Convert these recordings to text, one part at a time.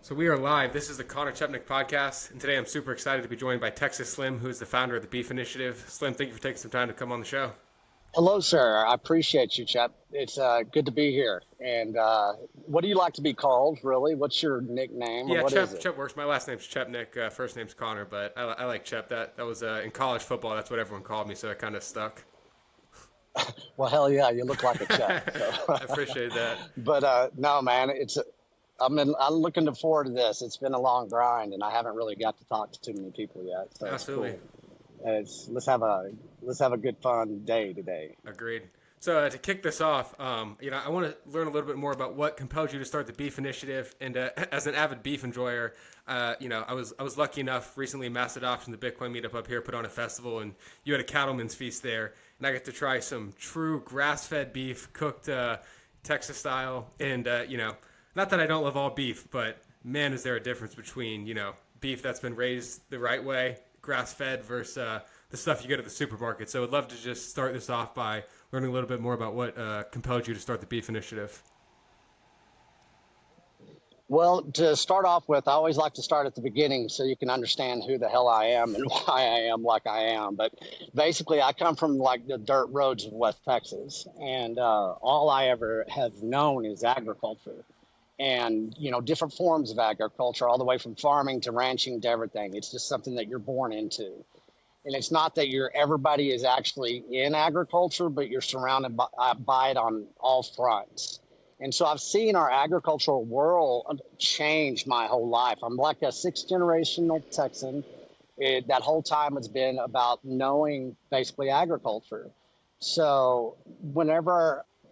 So we are live. This is the Conor Chepenik Podcast, and today I'm super excited to be joined by Texas Slim, who is the founder of the Beef Initiative. Slim, thank you for taking some time to come on the show. Hello, sir. I appreciate you, Chep. It's good to be here. And what do you like to be called, really? What's your nickname? Yeah, or what Chep, is it? Chep works. My last name's Chepnik, first name's Connor, but I like Chep. That was in college football. That's what everyone called me, so it kind of stuck. Well, hell yeah, you look like a Chep. So. I appreciate that. But no, man, I'm looking forward to this. It's been a long grind, and I haven't really got to talk to too many people yet. So Absolutely. It's cool. Let's have a good fun day today. Agreed. So to kick this off, I want to learn a little bit more about what compelled you to start the Beef Initiative. And as an avid beef enjoyer, I was lucky enough recently. MassAdoption, the Bitcoin meetup up here, put on a festival, and you had a cattleman's feast there, and I got to try some true grass-fed beef, cooked Texas style. And not that I don't love all beef, but man, is there a difference between beef that's been raised the right way, grass-fed, versus the stuff you get at the supermarket. So I'd love to just start this off by learning a little bit more about what compelled you to start the Beef Initiative. Well, to start off with, I always like to start at the beginning so you can understand who the hell I am and why I am like I am. But basically, I come from like the dirt roads of West Texas, and all I ever have known is agriculture. And, different forms of agriculture, all the way from farming to ranching to everything. It's just something that you're born into. And it's not that everybody is actually in agriculture, but you're surrounded by it on all fronts. And so I've seen our agricultural world change my whole life. I'm like a sixth generational Texan. That whole time it's been about knowing basically agriculture. So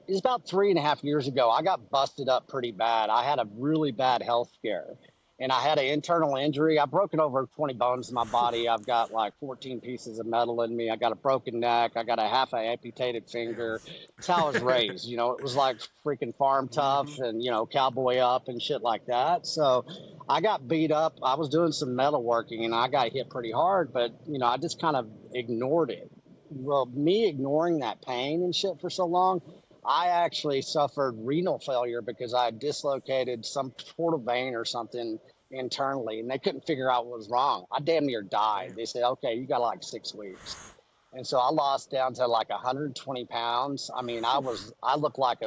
it's about 3.5 years ago, I got busted up pretty bad. I had a really bad health scare. And I had an internal injury. I've broken over 20 bones in my body. I've got like 14 pieces of metal in me. I got a broken neck. I got a half amputated finger. That's how I was raised. It was like freaking farm tough and, cowboy up and shit like that. So I got beat up. I was doing some metalworking and I got hit pretty hard, but, I just kind of ignored it. Well, me ignoring that pain and shit for so long, I actually suffered renal failure because I dislocated some portal vein or something internally, and they couldn't figure out what was wrong. I damn near died. They said, okay, you got like 6 weeks. And so I lost down to like 120 pounds. I mean, I looked like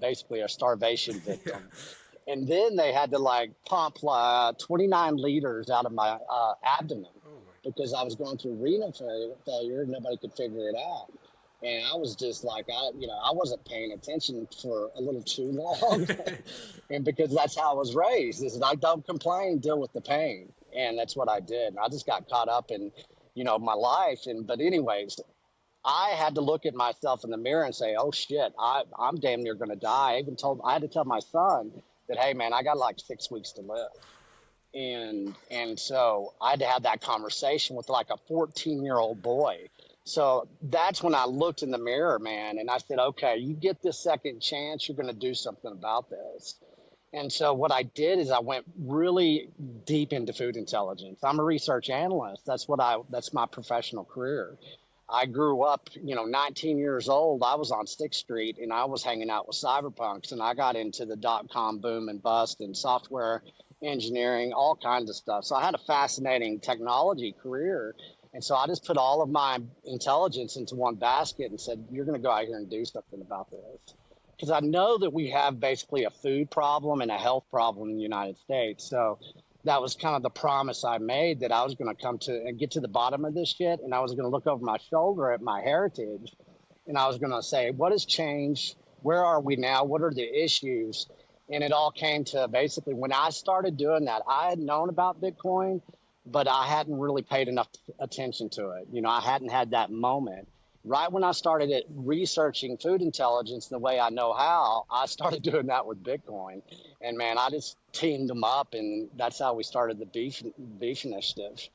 basically a starvation victim. And then they had to like pump 29 liters out of my abdomen because I was going through renal failure and nobody could figure it out. And I was just like, I wasn't paying attention for a little too long. And because that's how I was raised, is that I don't complain, deal with the pain. And that's what I did. And I just got caught up in, my life. But anyways, I had to look at myself in the mirror and say, oh shit, I'm damn near going to die. I had to tell my son that, hey man, I got like 6 weeks to live. And so I had to have that conversation with like a 14-year-old boy. So that's when I looked in the mirror, man, and I said, okay, you get this second chance, you're going to do something about this. And so what I did is I went really deep into food intelligence. I'm a research analyst. That's my professional career. I grew up, 19 years old. I was on 6th Street and I was hanging out with cyberpunks, and I got into the .com boom and bust and software engineering, all kinds of stuff. So I had a fascinating technology career. And so I just put all of my intelligence into one basket and said, you're going to go out here and do something about this. Because I know that we have basically a food problem and a health problem in the United States. So that was kind of the promise I made, that I was going to come to and get to the bottom of this shit. And I was going to look over my shoulder at my heritage. And I was going to say, what has changed? Where are we now? What are the issues? And it all came to basically when I started doing that, I had known about Bitcoin, but I hadn't really paid enough attention to it. I hadn't had that moment. Right when I started researching food intelligence the way I know how, I started doing that with Bitcoin. And man, I just teamed them up, and that's how we started the Beef Initiative.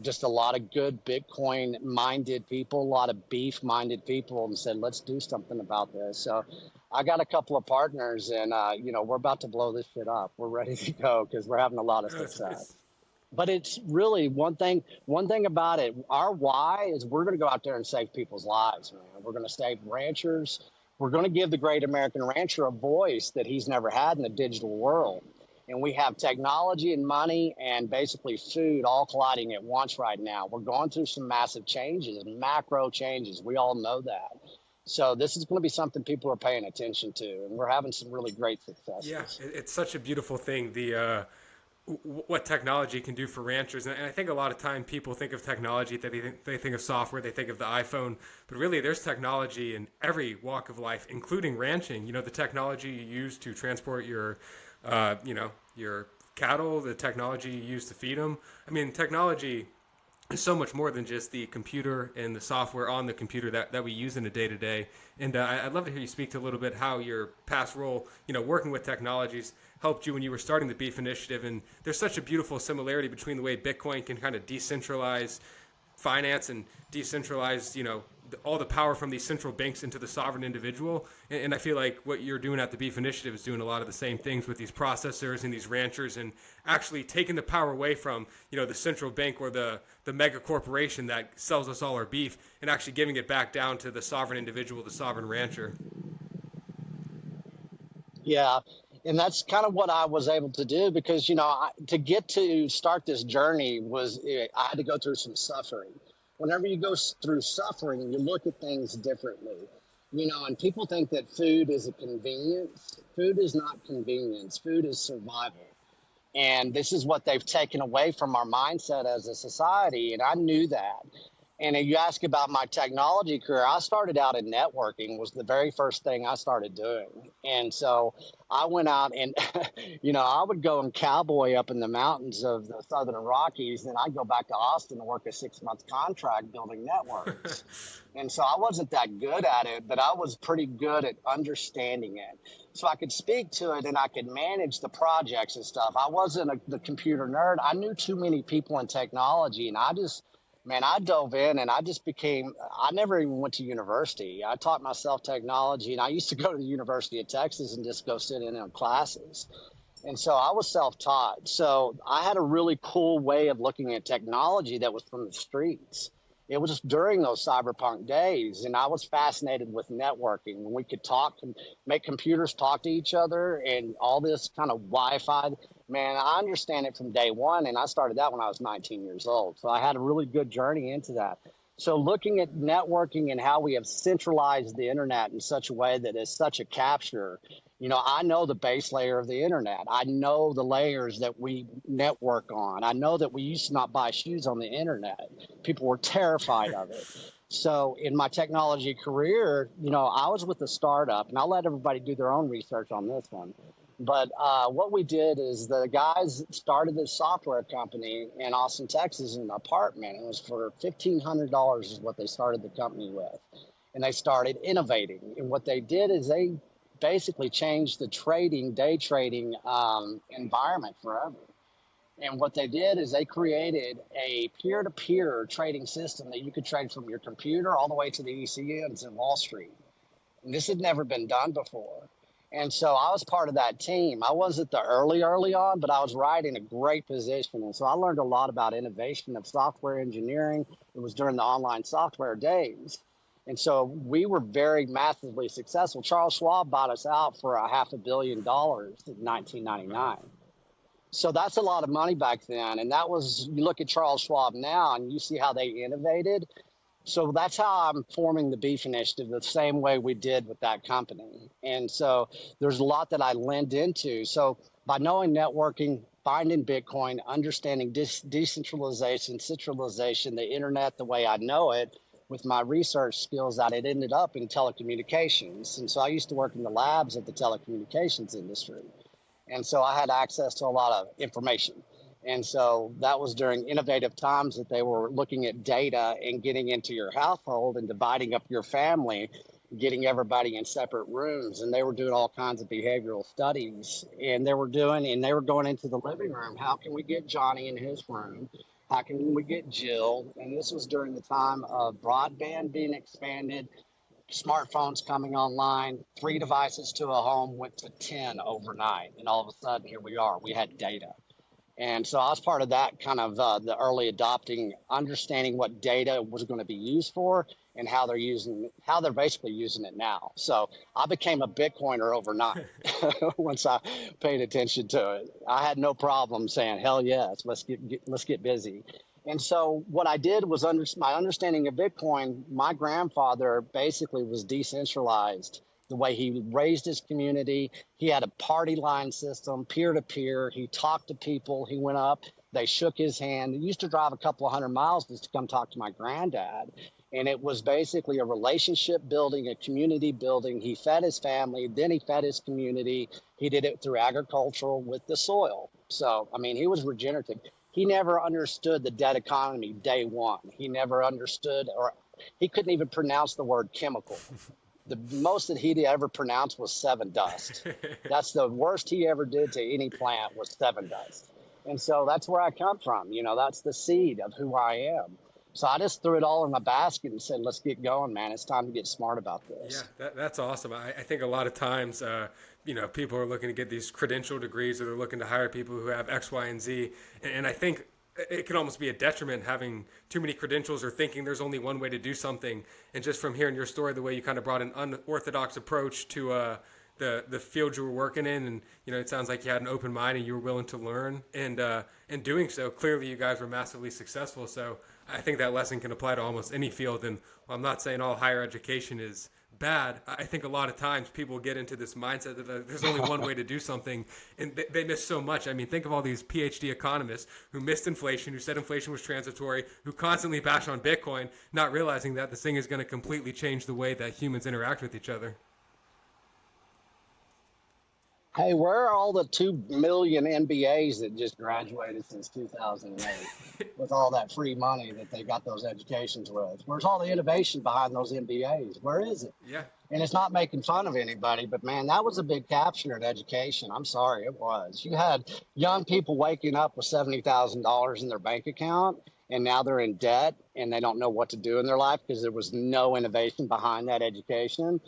Just a lot of good Bitcoin-minded people, a lot of beef-minded people, and said, let's do something about this. So I got a couple of partners, and, we're about to blow this shit up. We're ready to go because we're having a lot of success. But it's really one thing about it. Our why is we're going to go out there and save people's lives, man. We're going to save ranchers. We're going to give the great American rancher a voice that he's never had in the digital world. And we have technology and money and basically food all colliding at once right now. We're going through some massive changes, macro changes. We all know that. So this is going to be something people are paying attention to, and we're having some really great Yeah, successes. it's such a beautiful thing. What technology can do for ranchers, and I think a lot of time people think of technology that they think of software, they think of the iPhone, but really there's technology in every walk of life, including ranching. You know, the technology you use to transport your cattle, the technology you use to feed them. I mean, technology is so much more than just the computer and the software on the computer that we use in a day-to-day. And I'd love to hear you speak to a little bit how your past role, working with technologies helped you when you were starting the Beef Initiative. And there's such a beautiful similarity between the way Bitcoin can kind of decentralize finance and decentralize, all the power from these central banks into the sovereign individual. And I feel like what you're doing at the Beef Initiative is doing a lot of the same things with these processors and these ranchers, and actually taking the power away from, the central bank or the mega corporation that sells us all our beef, and actually giving it back down to the sovereign individual, the sovereign rancher. Yeah. And that's kind of what I was able to do because, to get to start this journey I had to go through some suffering. Whenever you go through suffering, you look at things differently, and people think that food is a convenience. Food is not convenience. Food is survival. And this is what they've taken away from our mindset as a society. And I knew that. And you ask about my technology career, I started out in networking was the very first thing I started doing. And so I went out and, I would go and cowboy up in the mountains of the Southern Rockies. Then I'd go back to Austin to work a 6-month contract building networks. And so I wasn't that good at it, but I was pretty good at understanding it. So I could speak to it and I could manage the projects and stuff. I wasn't the computer nerd. I knew too many people in technology, and I dove in and I never even went to university. I taught myself technology, and I used to go to the University of Texas and just go sit in on classes. And so I was self-taught. So I had a really cool way of looking at technology that was from the streets. It was during those cyberpunk days, and I was fascinated with networking. When we could talk and make computers talk to each other and all this kind of Wi-Fi, man, I understand it from day one, and I started that when I was 19 years old. So I had a really good journey into that. So looking at networking and how we have centralized the internet in such a way that is such a capture, I know the base layer of the internet. I know the layers that we network on. I know that we used to not buy shoes on the internet. People were terrified of it. So in my technology career, I was with a startup, and I'll let everybody do their own research on this one. But what we did is the guys started this software company in Austin, Texas, in an apartment. It was for $1,500 is what they started the company with. And they started innovating. And what they did is they basically changed the day trading environment forever. And what they did is they created a peer-to-peer trading system that you could trade from your computer all the way to the ECNs in Wall Street. And this had never been done before. And so I was part of that team. I wasn't the early on, but I was right in a great position. And so I learned a lot about innovation of software engineering. It was during the online software days. And so we were very massively successful. Charles Schwab bought us out for $500 million in 1999. So that's a lot of money back then. And you look at Charles Schwab now and you see how they innovated. So that's how I'm forming the Beef Initiative, the same way we did with that company. And so there's a lot that I lend into. So by knowing networking, finding Bitcoin, understanding decentralization, centralization, the internet the way I know it, with my research skills, that it ended up in telecommunications. And so I used to work in the labs of the telecommunications industry. And so I had access to a lot of information. And so that was during innovative times that they were looking at data and getting into your household and dividing up your family, getting everybody in separate rooms. And they were doing all kinds of behavioral studies. And they were going into the living room. How can we get Johnny in his room? How can we get Jill? And this was during the time of broadband being expanded, smartphones coming online, 3 devices to a home went to 10 overnight. And all of a sudden, here we are. We had data. And so I was part of that kind of the early adopting, understanding what data was going to be used for and how they're basically using it now. So I became a Bitcoiner overnight once I paid attention to it. I had no problem saying, hell yes, let's get busy. And so what I did was my understanding of Bitcoin, my grandfather basically was decentralized the way he raised his community. He had a party line system, peer to peer. He talked to people. He went up, they shook his hand. He used to drive a couple of 100 miles just to come talk to my granddad. And it was basically a relationship building, a community building. He fed his family, then he fed his community. He did it through agricultural with the soil. So, I mean, he was regenerative. He never understood the debt economy day one. He never understood, or he couldn't even pronounce the word chemical. The most that he'd ever pronounced was seven dust. That's the worst he ever did to any plant was seven dust. And so that's where I come from. You know, that's the seed of who I am. So I just threw it all in my basket and said, let's get going, man. It's time to get smart about this. Yeah, that's awesome. I think a lot of times, people are looking to get these credential degrees, or they're looking to hire people who have X, Y, and Z. And I think it can almost be a detriment having too many credentials or thinking there's only one way to do something. And just from hearing your story, the way you kind of brought an unorthodox approach to the field you were working in, and it sounds like you had an open mind and you were willing to learn, and in doing so, clearly you guys were massively successful. So I think that lesson can apply to almost any field. And while I'm not saying all higher education is bad, I think a lot of times people get into this mindset that there's only one way to do something, and they miss so much. I mean, think of all these PhD economists who missed inflation, who said inflation was transitory, who constantly bash on Bitcoin, not realizing that this thing is going to completely change the way that humans interact with each other. Hey, where are all the 2 million MBAs that just graduated since 2008 with all that free money that they got those educations with? Where's all the innovation behind those MBAs? Where is it? Yeah. And it's not making fun of anybody, but man, that was a big capture in education. I'm sorry, it was. You had young people waking up with $70,000 in their bank account, and now they're in debt and they don't know what to do in their life because there was no innovation behind that education.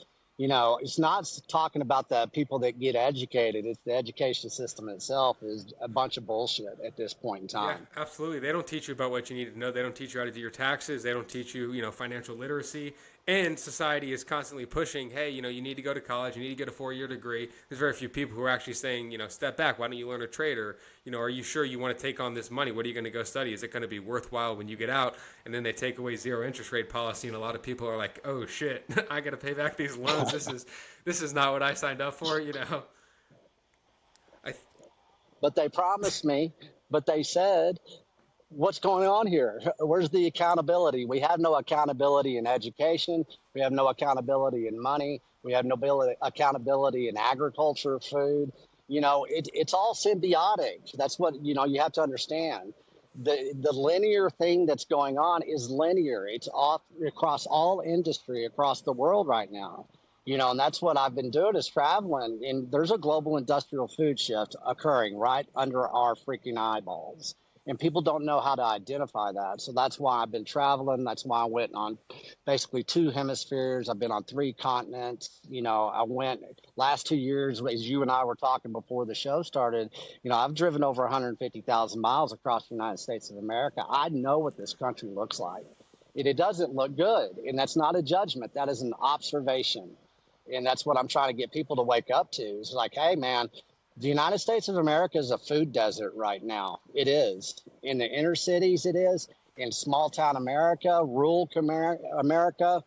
It's not talking about the people that get educated. It's the education system itself is a bunch of bullshit at this point in time. Yeah, absolutely. They don't teach you about what you need to know. They don't teach you how to do your taxes. They don't teach you, financial literacy. And society is constantly pushing, hey, you need to go to college. You need to get a 4-year degree. There's very few people who are actually saying, step back. Why don't you learn a trade? Or, are you sure you want to take on this money? What are you going to go study? Is it going to be worthwhile when you get out? And then they take away zero interest rate policy, and a lot of people are like, oh shit, I got to pay back these loans. This is not what I signed up for. But they promised me. But they said, what's going on here? Where's the accountability? We have no accountability in education. We have no accountability in money. We have no accountability in agriculture, food. It's all symbiotic. That's what, you have to understand. The linear thing that's going on is linear. It's off across all industry, across the world right now. And that's what I've been doing is traveling. And there's a global industrial food shift occurring right under our freaking eyeballs. And people don't know how to identify that. So that's why I've been traveling. That's why I went on basically 2 hemispheres. I've been on 3 continents. I went last 2 years, as you and I were talking before the show started, I've driven over 150,000 miles across the United States of America. I know what this country looks like. It doesn't look good. And that's not a judgment. That is an observation. And that's what I'm trying to get people to wake up to. It's like, hey, man, the United States of America is a food desert right now. It is. In the inner cities, it is. In small town America, rural America,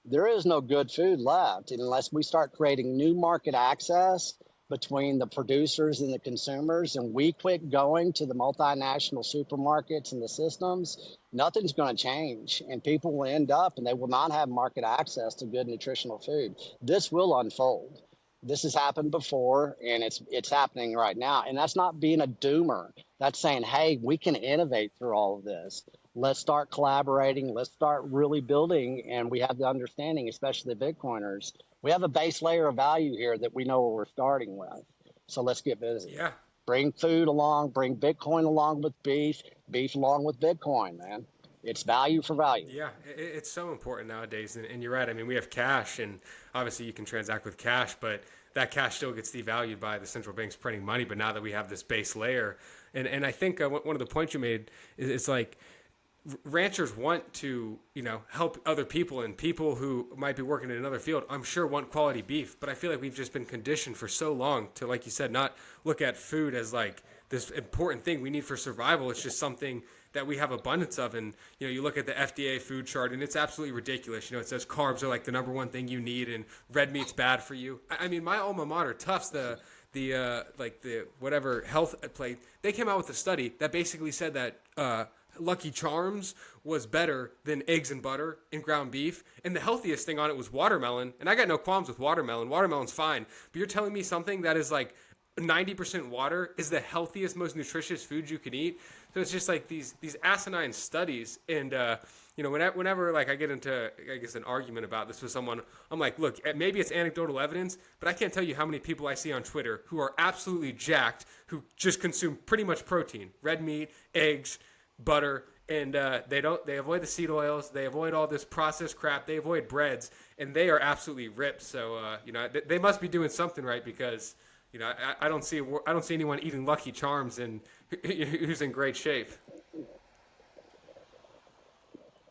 there is no good food left unless we start creating new market access between the producers and the consumers, and we quit going to the multinational supermarkets and the systems. Nothing's going to change, and people will end up and they will not have market access to good nutritional food. This will unfold. This has happened before, and it's happening right now. And that's not being a doomer. That's saying, hey, we can innovate through all of this. Let's start collaborating. Let's start really building. And we have the understanding, especially the Bitcoiners, we have a base layer of value here that we know what we're starting with. So let's get busy. Yeah. Bring food along, bring Bitcoin along with beef along with Bitcoin, man. It's value for value. Yeah, it's so important nowadays. And you're right. I mean, we have cash, and obviously you can transact with cash, but that cash still gets devalued by the central banks printing money. But now that we have this base layer, and I think one of the points you made is it's like ranchers want to, help other people, and people who might be working in another field, I'm sure, want quality beef. But I feel like we've just been conditioned for so long to, like you said, not look at food as like this important thing we need for survival. It's just something that we have abundance of. And, you look at the FDA food chart and it's absolutely ridiculous. It says carbs are like the number one thing you need and red meat's bad for you. I mean, my alma mater, Tufts, the whatever health plate, they came out with a study that basically said that Lucky Charms was better than eggs and butter and ground beef. And the healthiest thing on it was watermelon. And I got no qualms with watermelon. Watermelon's fine. But you're telling me something that is like 90% water is the healthiest, most nutritious food you can eat. So it's just like these asinine studies. And, whenever like I get into, I guess, an argument about this with someone, I'm like, look, maybe it's anecdotal evidence, but I can't tell you how many people I see on Twitter who are absolutely jacked, who just consume pretty much protein, red meat, eggs, butter, and they avoid the seed oils, they avoid all this processed crap, they avoid breads, and they are absolutely ripped. So they must be doing something right, because I don't see anyone eating Lucky Charms and who's in great shape.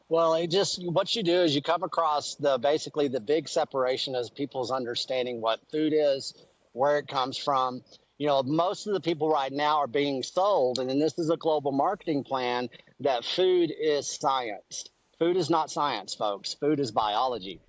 Well, what you do is you come across basically the big separation as people's understanding what food is, where it comes from. Most of the people right now are being sold, and then this is a global marketing plan, that food is science. Food is not science, folks. Food is biology.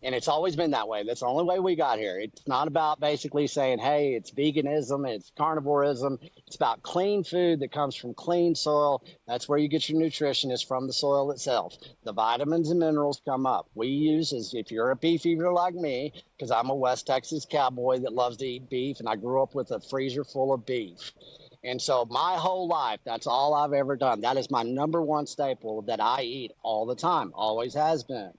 And it's always been that way. That's the only way we got here. It's not about basically saying, hey, it's veganism, it's carnivorism. It's about clean food that comes from clean soil. That's where you get your nutrition, is from the soil itself. The vitamins and minerals come up. We use, if you're a beef eater like me, because I'm a West Texas cowboy that loves to eat beef, and I grew up with a freezer full of beef. And so my whole life, that's all I've ever done. That is my number one staple that I eat all the time, always has been.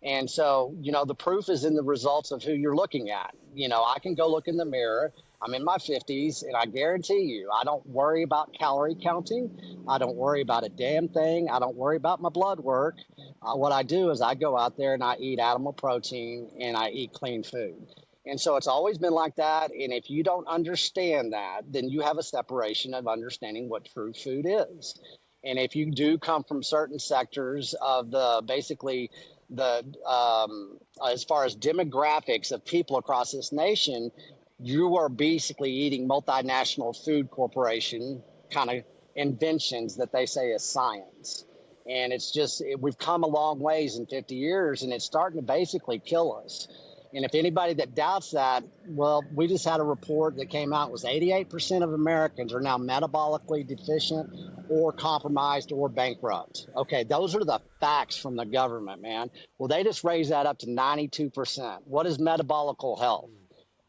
And so, the proof is in the results of who you're looking at. I can go look in the mirror. I'm in my 50s, and I guarantee you, I don't worry about calorie counting. I don't worry about a damn thing. I don't worry about my blood work. What I do is I go out there and I eat animal protein and I eat clean food. And so it's always been like that. And if you don't understand that, then you have a separation of understanding what true food is. And if you do come from certain sectors of as far as demographics of people across this nation, you are basically eating multinational food corporation kind of inventions that they say is science. And it's just, we've come a long ways in 50 years, and it's starting to basically kill us. And if anybody that doubts that, well, we just had a report that came out, was 88% of Americans are now metabolically deficient or compromised or bankrupt. Okay, those are the facts from the government, man. Well, they just raised that up to 92%. What is metabolical health?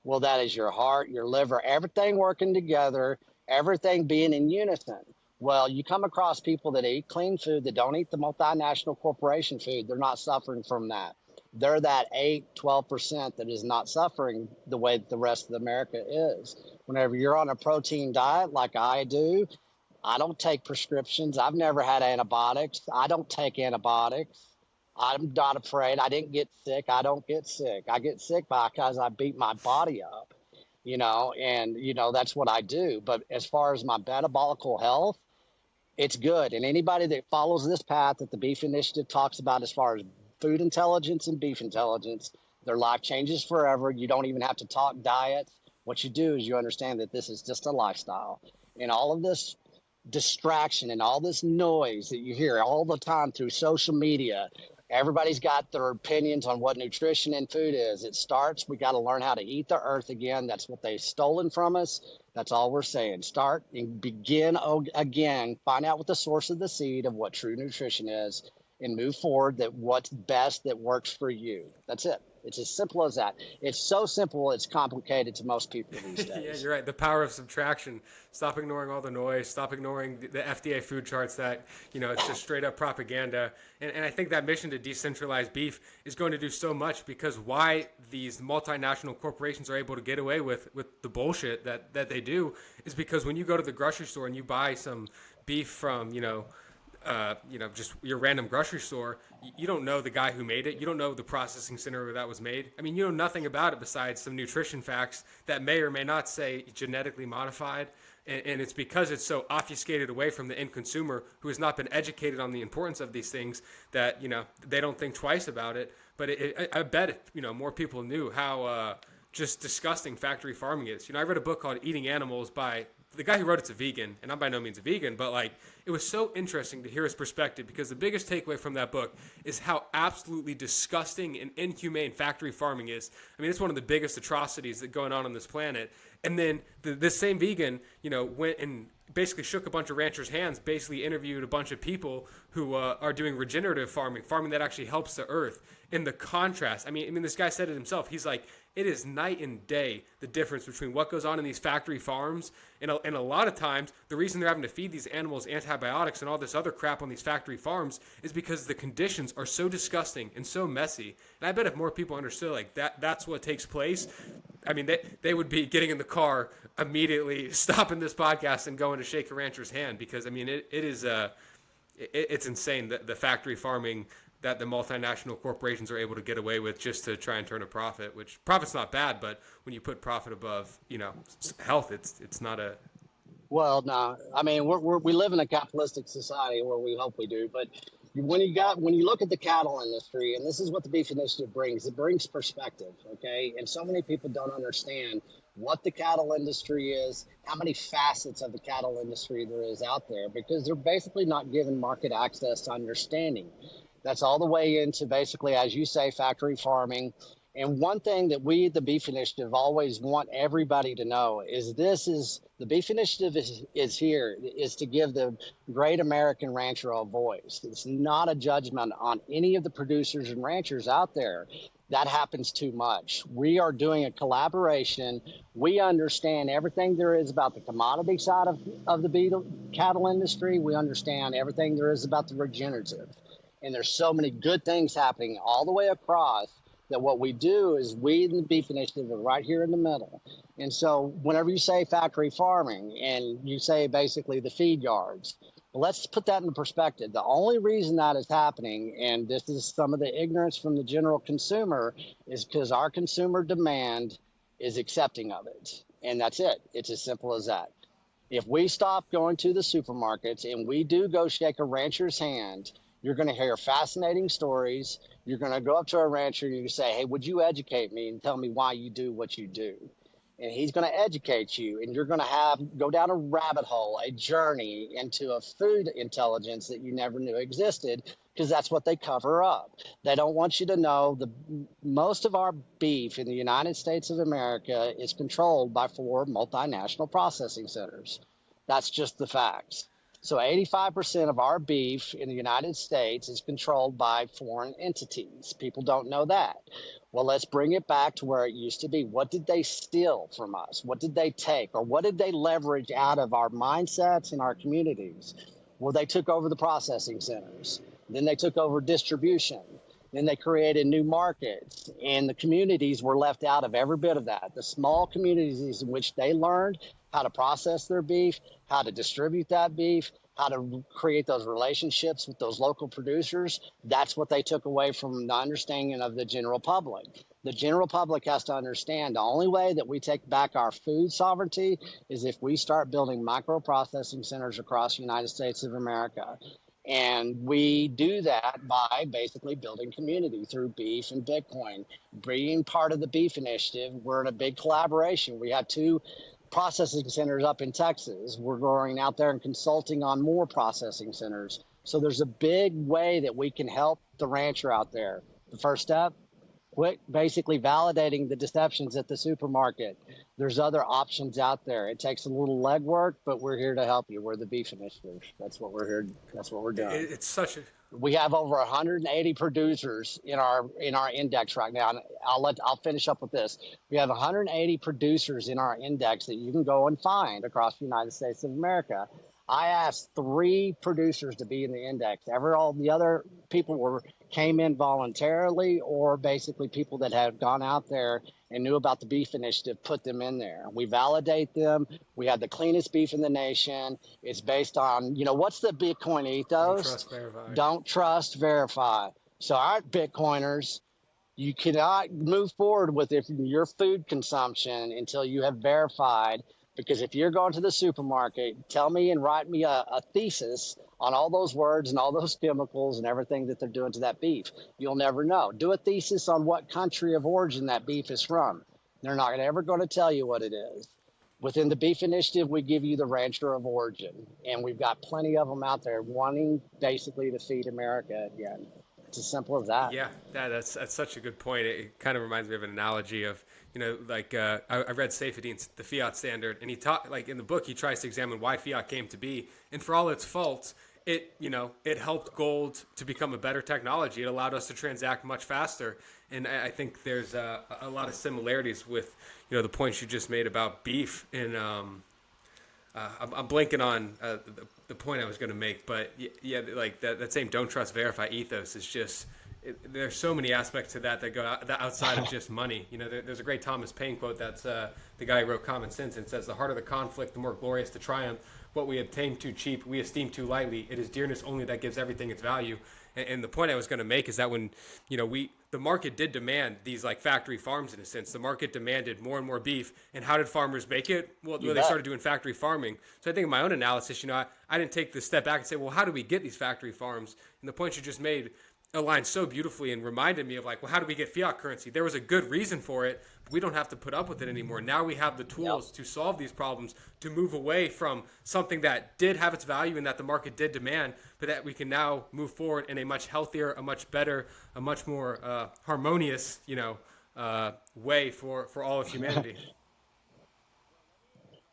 Well, that is your heart, your liver, everything working together, everything being in unison. Well, you come across people that eat clean food, that don't eat the multinational corporation food, they're not suffering from that. They're that 12% that is not suffering the way that the rest of America is. Whenever you're on a protein diet like I do, I don't take prescriptions. I've never had antibiotics. I don't take antibiotics. I'm not afraid. I didn't get sick. I don't get sick. I get sick because I beat my body up, and, that's what I do. But as far as my metabolical health, it's good. And anybody that follows this path that the Beef Initiative talks about as far as food intelligence and beef intelligence, their life changes forever. You don't even have to talk diets. What you do is you understand that this is just a lifestyle. And all of this distraction and all this noise that you hear all the time through social media, everybody's got their opinions on what nutrition and food is. It starts, we got to learn how to eat the earth again. That's what they've stolen from us. That's all we're saying. Start and begin again. Find out what the source of the seed of what true nutrition is, and move forward, that what's best that works for you. That's it. It's as simple as that. It's so simple, it's complicated to most people these days. Yeah, you're right. The power of subtraction. Stop ignoring all the noise. Stop ignoring the FDA food charts that, it's just straight up propaganda. And I think that mission to decentralize beef is going to do so much, because why these multinational corporations are able to get away with the bullshit that they do is because when you go to the grocery store and you buy some beef from, just your random grocery store, you don't know the guy who made it. You don't know the processing center where that was made. I mean, you know nothing about it besides some nutrition facts that may or may not say genetically modified. And it's because it's so obfuscated away from the end consumer who has not been educated on the importance of these things that, they don't think twice about it. But I bet if, more people knew how just disgusting factory farming is. I read a book called Eating Animals by the guy who wrote it's a vegan, and I'm by no means a vegan, but it was so interesting to hear his perspective, because the biggest takeaway from that book is how absolutely disgusting and inhumane factory farming is. I mean, it's one of the biggest atrocities that going on this planet. And then this same vegan, went and basically shook a bunch of ranchers' hands, basically interviewed a bunch of people who are doing regenerative farming that actually helps the earth. And the contrast, I mean, this guy said it himself. He's like, it is night and day, the difference between what goes on in these factory farms. And a lot of times, the reason they're having to feed these animals antibiotics and all this other crap on these factory farms is because the conditions are so disgusting and so messy. And I bet if more people understood that's what takes place, I mean, they would be getting in the car immediately, stopping this podcast and going to shake a rancher's hand, because, I mean, it's insane that the factory farming that the multinational corporations are able to get away with just to try and turn a profit, which profit's not bad, but when you put profit above, health, it's not a... Well, no, I mean, we live in a capitalistic society, or we hope we do, but when you look at the cattle industry, and this is what the Beef Initiative brings, it brings perspective, okay? And so many people don't understand what the cattle industry is, how many facets of the cattle industry there is out there, because they're basically not given market access to understanding. That's all the way into basically, as you say, factory farming. And one thing that we, the Beef Initiative, always want everybody to know is the Beef Initiative is here, is to give the great American rancher a voice. It's not a judgment on any of the producers and ranchers out there. That happens too much. We are doing a collaboration. We understand everything there is about the commodity side of the cattle industry. We understand everything there is about the regenerative. And there's so many good things happening all the way across that what we do is we in the Beef Initiative are right here in the middle. And so whenever you say factory farming and you say basically the feed yards, well, let's put that in perspective. The only reason that is happening, and this is some of the ignorance from the general consumer, is because our consumer demand is accepting of it. And that's it. It's as simple as that. If we stop going to the supermarkets and we do go shake a rancher's hand, you're going to hear fascinating stories. You're going to go up to a rancher and you say, hey, would you educate me and tell me why you do what you do? And he's going to educate you, and you're going to go down a rabbit hole, a journey into a food intelligence that you never knew existed, because that's what they cover up. They don't want you to know most of our beef in the United States of America is controlled by 4 multinational processing centers. That's just the facts. So 85% of our beef in the United States is controlled by foreign entities. People don't know that. Well, let's bring it back to where it used to be. What did they steal from us? What did they take? Or what did they leverage out of our mindsets and our communities? Well, they took over the processing centers. Then they took over distribution. Then they created new markets, and the communities were left out of every bit of that. The small communities in which they learned how to process their beef, how to distribute that beef, how to create those relationships with those local producers, that's what they took away from the understanding of the general public. The general public has to understand the only way that we take back our food sovereignty is if we start building micro-processing centers across the United States of America. And we do that by basically building community through beef and Bitcoin. Being part of the Beef Initiative, we're in a big collaboration. We have 2 processing centers up in Texas. We're going out there and consulting on more processing centers. So there's a big way that we can help the rancher out there. The first step, quit basically validating the deceptions at the supermarket. There's other options out there. It takes a little legwork, but we're here to help you. We're the Beef Initiative. That's what we're here. That's what we're doing. It's such a... We have over 180 producers in our index right now. And I'll finish up with this. We have 180 producers in our index that you can go and find across the United States of America. I asked 3 producers to be in the index. All the other people were came in voluntarily, or basically people that had gone out there and knew about the beef initiative put them in there. We validate them. We have the cleanest beef in the nation. It's based on, what's the Bitcoin Don't ethos? trust, verify. Don't trust, verify. So our Bitcoiners, you cannot move forward with your food consumption until you have verified. Because if you're going to the supermarket, tell me and write me a thesis on all those words and all those chemicals and everything that they're doing to that beef. You'll never know. Do a thesis on what country of origin that beef is from. They're not ever going to tell you what it is. Within the Beef Initiative, we give you the rancher of origin. And we've got plenty of them out there wanting basically to feed America again. It's as simple as that. Yeah, that's such a good point. It kind of reminds me of an analogy of, I read Saifedean's The Fiat Standard, and he taught, like in the book, he tries to examine why Fiat came to be. And for all its faults, it helped gold to become a better technology. It allowed us to transact much faster. And I think there's a lot of similarities with, the points you just made about beef. And I'm blanking on the point I was going to make, but yeah, like that same don't trust, verify ethos is just, there's so many aspects to that go outside of just money. There's a great Thomas Paine quote that's the guy who wrote Common Sense, and says, "The harder the conflict, the more glorious the triumph. What we obtain too cheap, we esteem too lightly. It is dearness only that gives everything its value." And the point I was going to make is that when, the market did demand these like factory farms in a sense. The market demanded more and more beef. And how did farmers make it? Well, they started doing factory farming. So I think in my own analysis, I didn't take the step back and say, well, how do we get these factory farms? And the point you just made aligned so beautifully and reminded me of like, well, how do we get fiat currency? There was a good reason for it, but we don't have to put up with it anymore. Now we have the tools to solve these problems, to move away from something that did have its value and that the market did demand, but that we can now move forward in a much healthier, a much better, a much more harmonious, way for all of humanity.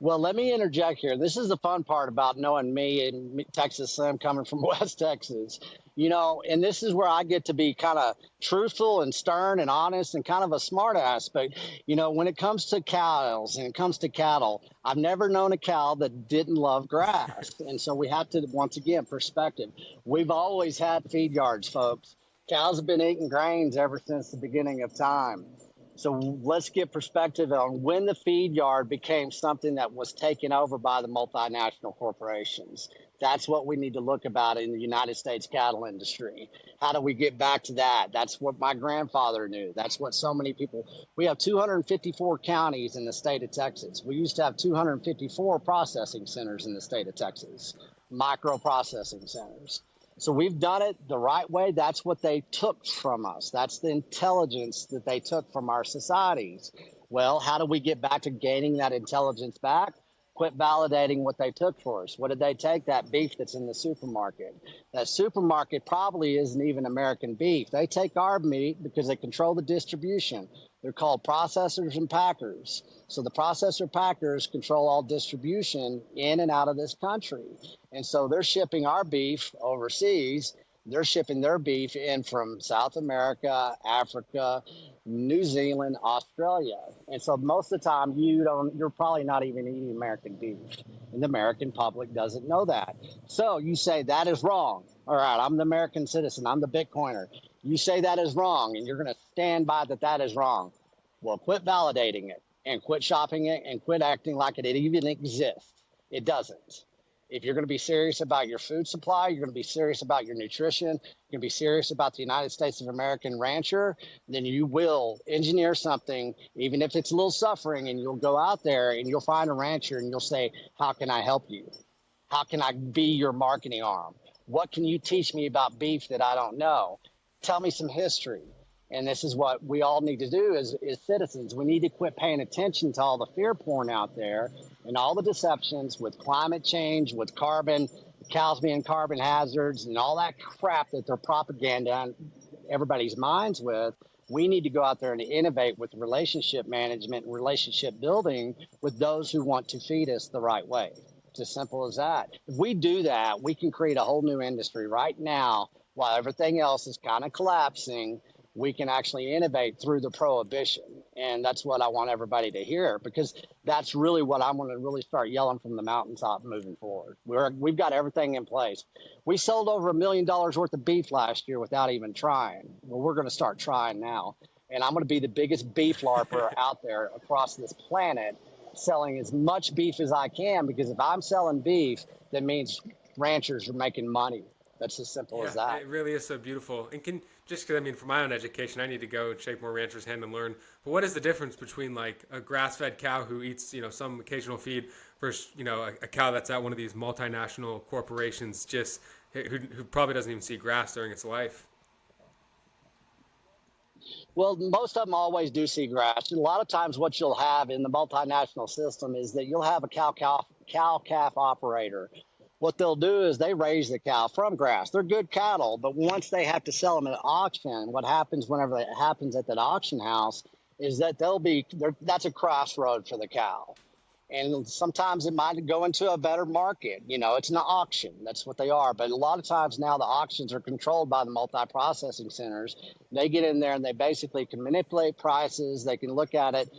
Well, let me interject here. This is the fun part about knowing me and Texas Slim coming from West Texas, and this is where I get to be kind of truthful and stern and honest and kind of a smart ass. But, when it comes to cows and it comes to cattle, I've never known a cow that didn't love grass. And so we have to, once again, perspective. We've always had feed yards, folks. Cows have been eating grains ever since the beginning of time. So let's get perspective on when the feed yard became something that was taken over by the multinational corporations. That's what we need to look about in the United States cattle industry. How do we get back to that? That's what my grandfather knew. That's what so many people, we have 254 counties in the state of Texas. We used to have 254 processing centers in the state of Texas, micro processing centers. So we've done it the right way. That's what they took from us. That's the intelligence that they took from our societies. Well, how do we get back to gaining that intelligence back? Quit validating what they took for us. What did they take? That beef that's in the supermarket. That supermarket probably isn't even American beef. They take our meat because they control the distribution. They're called processors and packers. So the processor packers control all distribution in and out of this country. And so they're shipping our beef overseas. They're shipping their beef in from South America, Africa, New Zealand, Australia. And so most of the time you're probably not even eating American beef. And the American public doesn't know that. So you say that is wrong. All right, I'm the American citizen. I'm the Bitcoiner. You say that is wrong, and you're going to stand by that is wrong. Well, quit validating it and quit shopping it and quit acting like it even exists. It doesn't. If you're going to be serious about your food supply, you're going to be serious about your nutrition, you're going to be serious about the United States of American rancher, then you will engineer something, even if it's a little suffering, and you'll go out there and you'll find a rancher and you'll say, how can I help you? How can I be your marketing arm? What can you teach me about beef that I don't know? Tell me some history. And this is what we all need to do as citizens. We need to quit paying attention to all the fear porn out there and all the deceptions with climate change, with carbon, cows being carbon hazards, and all that crap that they're propaganda everybody's minds with. We need to go out there and innovate with relationship management and relationship building with those who want to feed us the right way. It's as simple as that. If we do that, we can create a whole new industry right now while everything else is kind of collapsing. we can actually innovate through the prohibition. And that's what I want everybody to hear, because that's really what I'm going to really start yelling from the mountaintop moving forward. We've got everything in place. We sold over $1 million worth of beef last year without even trying. Well, we're going to start trying now. And I'm going to be the biggest beef LARPer out there across this planet, selling as much beef as I can, because if I'm selling beef, that means ranchers are making money. That's as simple as that. It really is so beautiful. And just because, I mean, for my own education, I need to go and shake more ranchers' hand and learn. But what is the difference between like a grass-fed cow who eats, some occasional feed versus, a cow that's at one of these multinational corporations who probably doesn't even see grass during its life? Well, most of them always do see grass. A lot of times what you'll have in the multinational system is that you'll have a cow-calf operator. What they'll do is they raise the cow from grass. They're good cattle, but once they have to sell them at auction, what happens whenever it happens at that auction house is that that's a crossroad for the cow. And sometimes it might go into a better market. It's an auction. That's what they are. But a lot of times now the auctions are controlled by the multi-processing centers. They get in there and they basically can manipulate prices. They can look at it.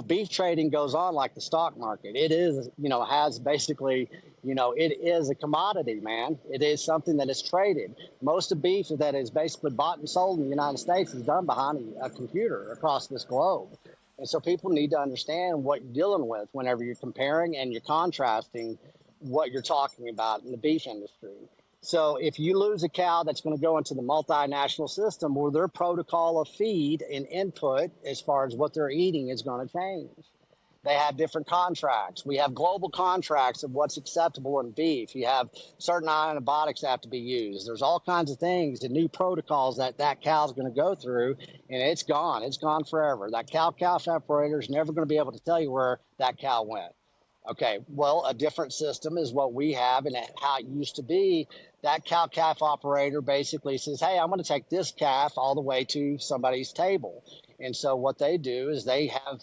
Beef trading goes on like the stock market. It is, has basically, it is a commodity, man. It is something that is traded. Most of beef that is basically bought and sold in the United States is done behind a computer across this globe. And so people need to understand what you're dealing with whenever you're comparing and you're contrasting what you're talking about in the beef industry. So if you lose a cow that's going to go into the multinational system, where their protocol of feed and input as far as what they're eating is going to change. They have different contracts. We have global contracts of what's acceptable in beef. You have certain antibiotics that have to be used. There's all kinds of things and new protocols that cow's going to go through, and it's gone. It's gone forever. That cow-calf operator is never going to be able to tell you where that cow went. Okay, well, a different system is what we have, and how it used to be. That cow-calf operator basically says, hey, I'm going to take this calf all the way to somebody's table. And so what they do is they have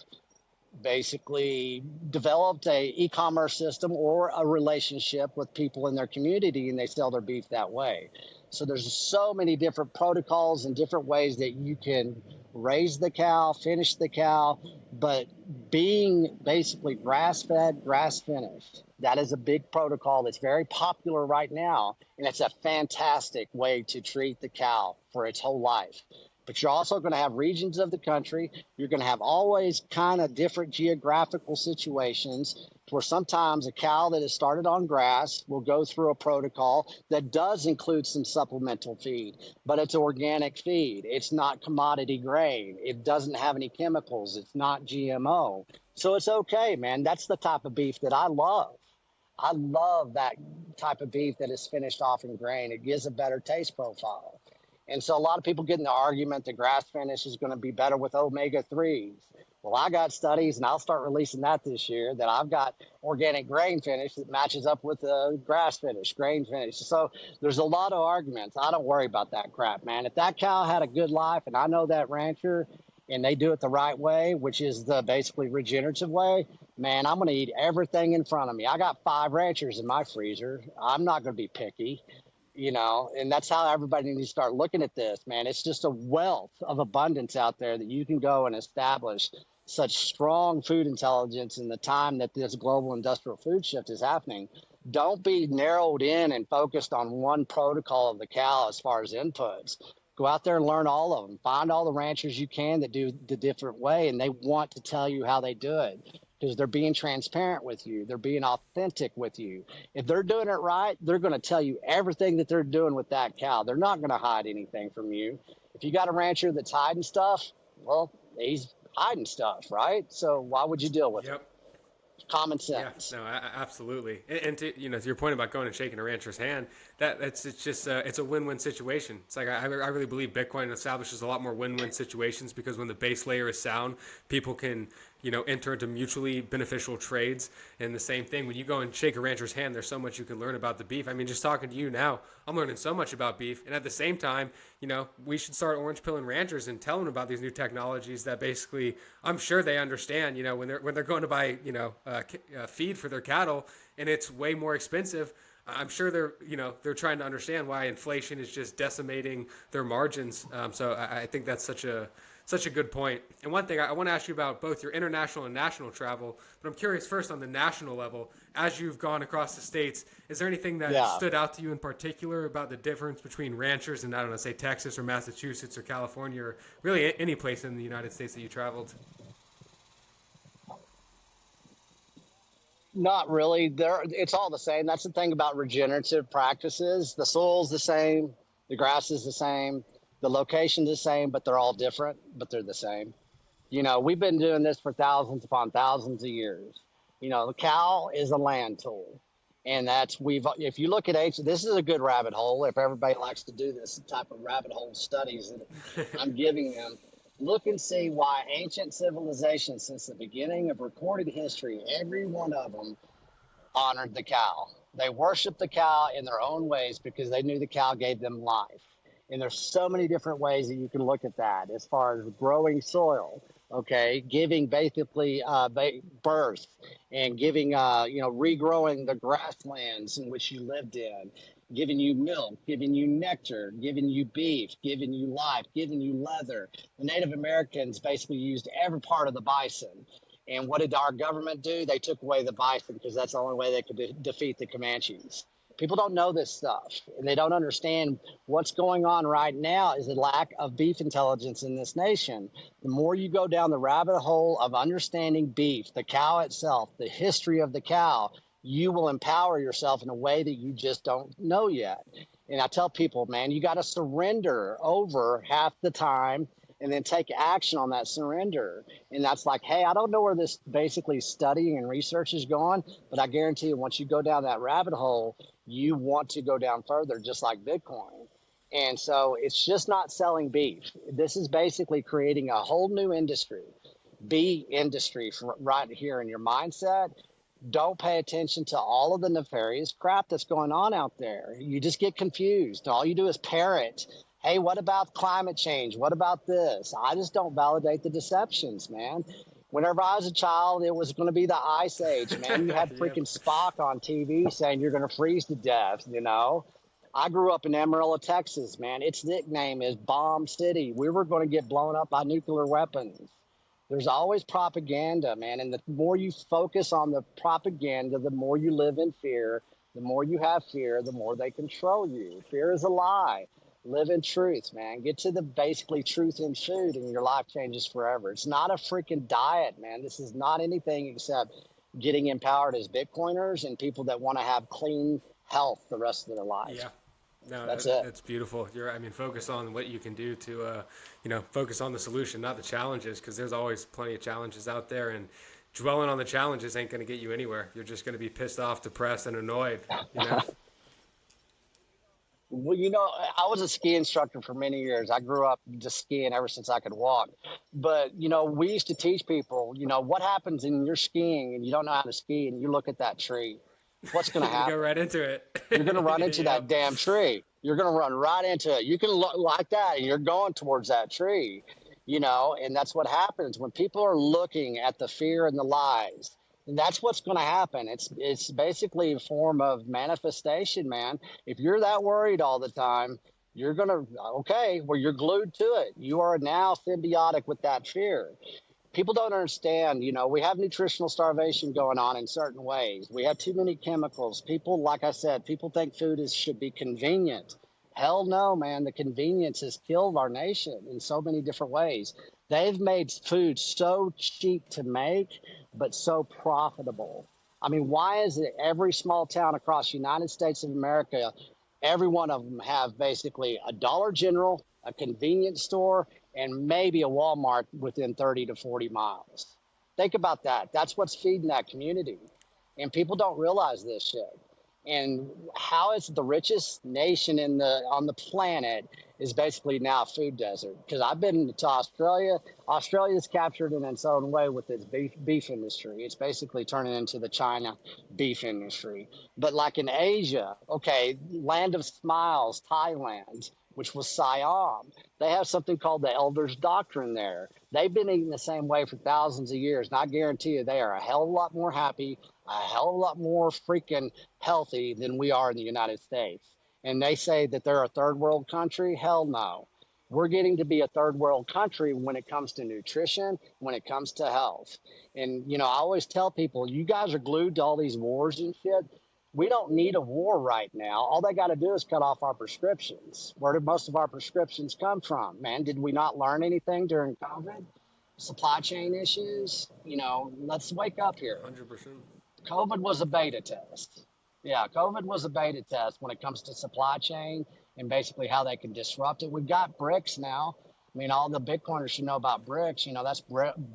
basically developed a e-commerce system or a relationship with people in their community, and they sell their beef that way. So there's so many different protocols and different ways that you can raise the cow, finish the cow, but being basically grass-fed, grass-finished, that is a big protocol that's very popular right now, and it's a fantastic way to treat the cow for its whole life. But you're also going to have regions of the country. You're going to have always kind of different geographical situations where sometimes a cow that is started on grass will go through a protocol that does include some supplemental feed, but it's organic feed. It's not commodity grain. It doesn't have any chemicals. It's not GMO. So it's okay, man. That's the type of beef that I love. I love that type of beef that is finished off in grain. It gives a better taste profile. And so a lot of people get in the argument that grass finish is going to be better with omega-3s. Well, I got studies, and I'll start releasing that this year, that I've got organic grain finish that matches up with grass finish, grain finish. So there's a lot of arguments. I don't worry about that crap, man. If that cow had a good life, and I know that rancher, and they do it the right way, which is the basically regenerative way, man, I'm going to eat everything in front of me. I got 5 ranchers in my freezer. I'm not going to be picky. And that's how everybody needs to start looking at this, man. It's just a wealth of abundance out there that you can go and establish such strong food intelligence in the time that this global industrial food shift is happening. Don't be narrowed in and focused on one protocol of the cow as far as inputs. Go out there and learn all of them. Find all the ranchers you can that do the different way, and they want to tell you how they do it, because they're being transparent with you. They're being authentic with you. If they're doing it right, they're going to tell you everything that they're doing with that cow. They're not going to hide anything from you. If you got a rancher that's hiding stuff, well, he's hiding stuff, right? So why would you deal with it? Common sense. Yeah, no, absolutely. And to your point about going and shaking a rancher's hand, it's a win-win situation. It's like I really believe Bitcoin establishes a lot more win-win situations, because when the base layer is sound, people can enter into mutually beneficial trades. And the same thing, when you go and shake a rancher's hand, there's so much you can learn about the beef. I mean, just talking to you now, I'm learning so much about beef. And at the same time, we should start orange pilling ranchers and tell them about these new technologies that basically, I'm sure they understand, when they're going to buy, feed for their cattle, and it's way more expensive. I'm sure they're trying to understand why inflation is just decimating their margins. So I think that's such a good point. And one thing I want to ask you about both your international and national travel, but I'm curious first on the national level. As you've gone across the states, is there anything that Yeah. stood out to you in particular about the difference between ranchers and, I don't know, say Texas or Massachusetts or California or really any place in the United States that you traveled? Not really. It's all the same. That's the thing about regenerative practices. The soil's the same, the grass is the same, the location's the same, but they're all different, but they're the same. We've been doing this for thousands upon thousands of years. The cow is a land tool. And if you look at this is a good rabbit hole. If everybody likes to do this type of rabbit hole studies that I'm giving them, look and see why ancient civilizations, since the beginning of recorded history, every one of them honored the cow. They worshiped the cow in their own ways because they knew the cow gave them life. And there's so many different ways that you can look at that as far as growing soil, okay, giving basically birth and giving, regrowing the grasslands in which you lived in, giving you milk, giving you nectar, giving you beef, giving you life, giving you leather. The Native Americans basically used every part of the bison. And what did our government do? They took away the bison because that's the only way they could defeat the Comanches. People don't know this stuff, and they don't understand what's going on right now is a lack of beef intelligence in this nation. The more you go down the rabbit hole of understanding beef, the cow itself, the history of the cow, you will empower yourself in a way that you just don't know yet. And I tell people, man, you got to surrender over half the time and then take action on that surrender. And that's like, hey, I don't know where this basically studying and research is going, but I guarantee you, once you go down that rabbit hole, you want to go down further, just like Bitcoin. And so it's just not selling beef. This is basically creating a whole new industry, bee industry right here in your mindset. Don't pay attention to all of the nefarious crap that's going on out there. You just get confused. All you do is parrot. Hey, what about climate change? What about this? I just don't validate the deceptions, man. Whenever I was a child, it was going to be the ice age, man. You had freaking Spock on TV saying you're going to freeze to death, I grew up in Amarillo, Texas, man. Its nickname is Bomb City. We were going to get blown up by nuclear weapons. There's always propaganda, man. And the more you focus on the propaganda, the more you live in fear. The more you have fear, the more they control you. Fear is a lie. Live in truth, man. Get to the basically truth in food and your life changes forever. It's not a freaking diet, man. This is not anything except getting empowered as Bitcoiners and people that want to have clean health the rest of their lives. Yeah. No, that's it. That's beautiful. Focus on what you can do to, focus on the solution, not the challenges, because there's always plenty of challenges out there, and dwelling on the challenges ain't going to get you anywhere. You're just going to be pissed off, depressed, and annoyed. Well, I was a ski instructor for many years. I grew up just skiing ever since I could walk. But, we used to teach people, what happens in your skiing and you don't know how to ski and you look at that tree. What's going to happen? Go right into it. You're going to run into that damn tree. You're going to run right into it. You can look like that and you're going towards that tree, and that's what happens when people are looking at the fear and the lies. And that's what's going to happen. It's basically a form of manifestation, man. If you're that worried all the time, you're going to, you're glued to it. You are now symbiotic with that fear. People don't understand, we have nutritional starvation going on in certain ways. We have too many chemicals. People, like I said, people think food should be convenient. Hell no, man. The convenience has killed our nation in so many different ways. They've made food so cheap to make, but so profitable. I mean, why is it every small town across the United States of America, every one of them have basically a Dollar General, a convenience store, and maybe a Walmart within 30 to 40 miles? Think about that. That's what's feeding that community. And people don't realize this shit. And how is the richest nation on the planet is basically now a food desert? Because I've been to Australia. Australia's captured in its own way with its beef industry. It's basically turning into the China beef industry. But like in Asia, Land of Smiles, Thailand, which was Siam, they have something called the Elders Doctrine there. They've been eating the same way for thousands of years, and I guarantee you they are a hell of a lot more happy, a hell of a lot more freaking healthy than we are in the United States. And they say that they're a third world country. Hell no. We're getting to be a third world country when it comes to nutrition, when it comes to health. And, I always tell people, you guys are glued to all these wars and shit. We don't need a war right now. All they got to do is cut off our prescriptions. Where did most of our prescriptions come from? Man, did we not learn anything during COVID? Supply chain issues? Let's wake up here. 100%. COVID was a beta test. Yeah, COVID was a beta test when it comes to supply chain and basically how they can disrupt it. We've got BRICS now. I mean, all the Bitcoiners should know about BRICS. That's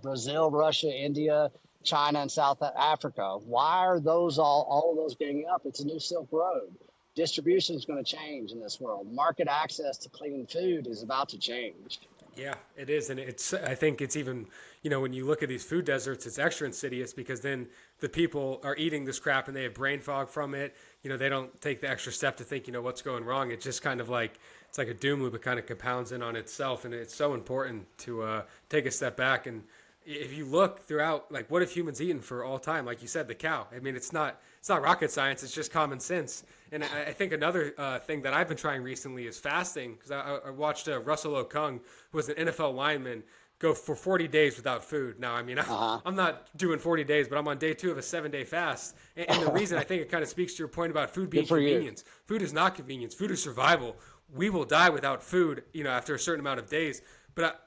Brazil, Russia, India, China, and South Africa. Why are those all of those ganging up? It's a new Silk Road. Distribution is going to change in this world. Market access to clean food is about to change. Yeah, it is. And I think it's even, when you look at these food deserts, it's extra insidious because then the people are eating this crap and they have brain fog from it. They don't take the extra step to think, what's going wrong. It's just kind of like, it's like a doom loop. It kind of compounds in on itself. And it's so important to take a step back. And if you look throughout, like, what have humans eaten for all time? Like you said, the cow. I mean, it's not rocket science. It's just common sense. And I think another thing that I've been trying recently is fasting, because I watched Russell Okung, who was an NFL lineman, go for 40 days without food. Now, I mean, I'm not doing 40 days, but I'm on day 2 of a 7-day fast. And the reason I think it kind of speaks to your point about food being convenience. Food is not convenience. Food is survival. We will die without food, after a certain amount of days. But,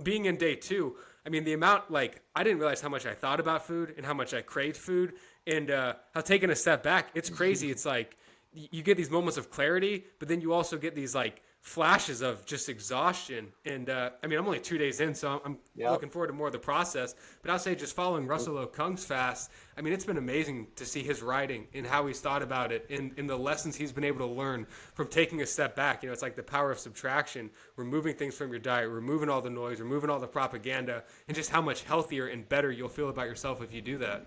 being in day 2, I mean, the amount, I didn't realize how much I thought about food and how much I craved food. And how taking a step back, it's crazy. It's like you get these moments of clarity, but then you also get these, flashes of just exhaustion. And I mean, I'm only 2 days in, so I'm looking forward to more of the process. But I'll say just following Russell Okung's fast, I mean, it's been amazing to see his writing and how he's thought about it and the lessons he's been able to learn from taking a step back. It's like the power of subtraction, removing things from your diet, removing all the noise, removing all the propaganda, and just how much healthier and better you'll feel about yourself if you do that.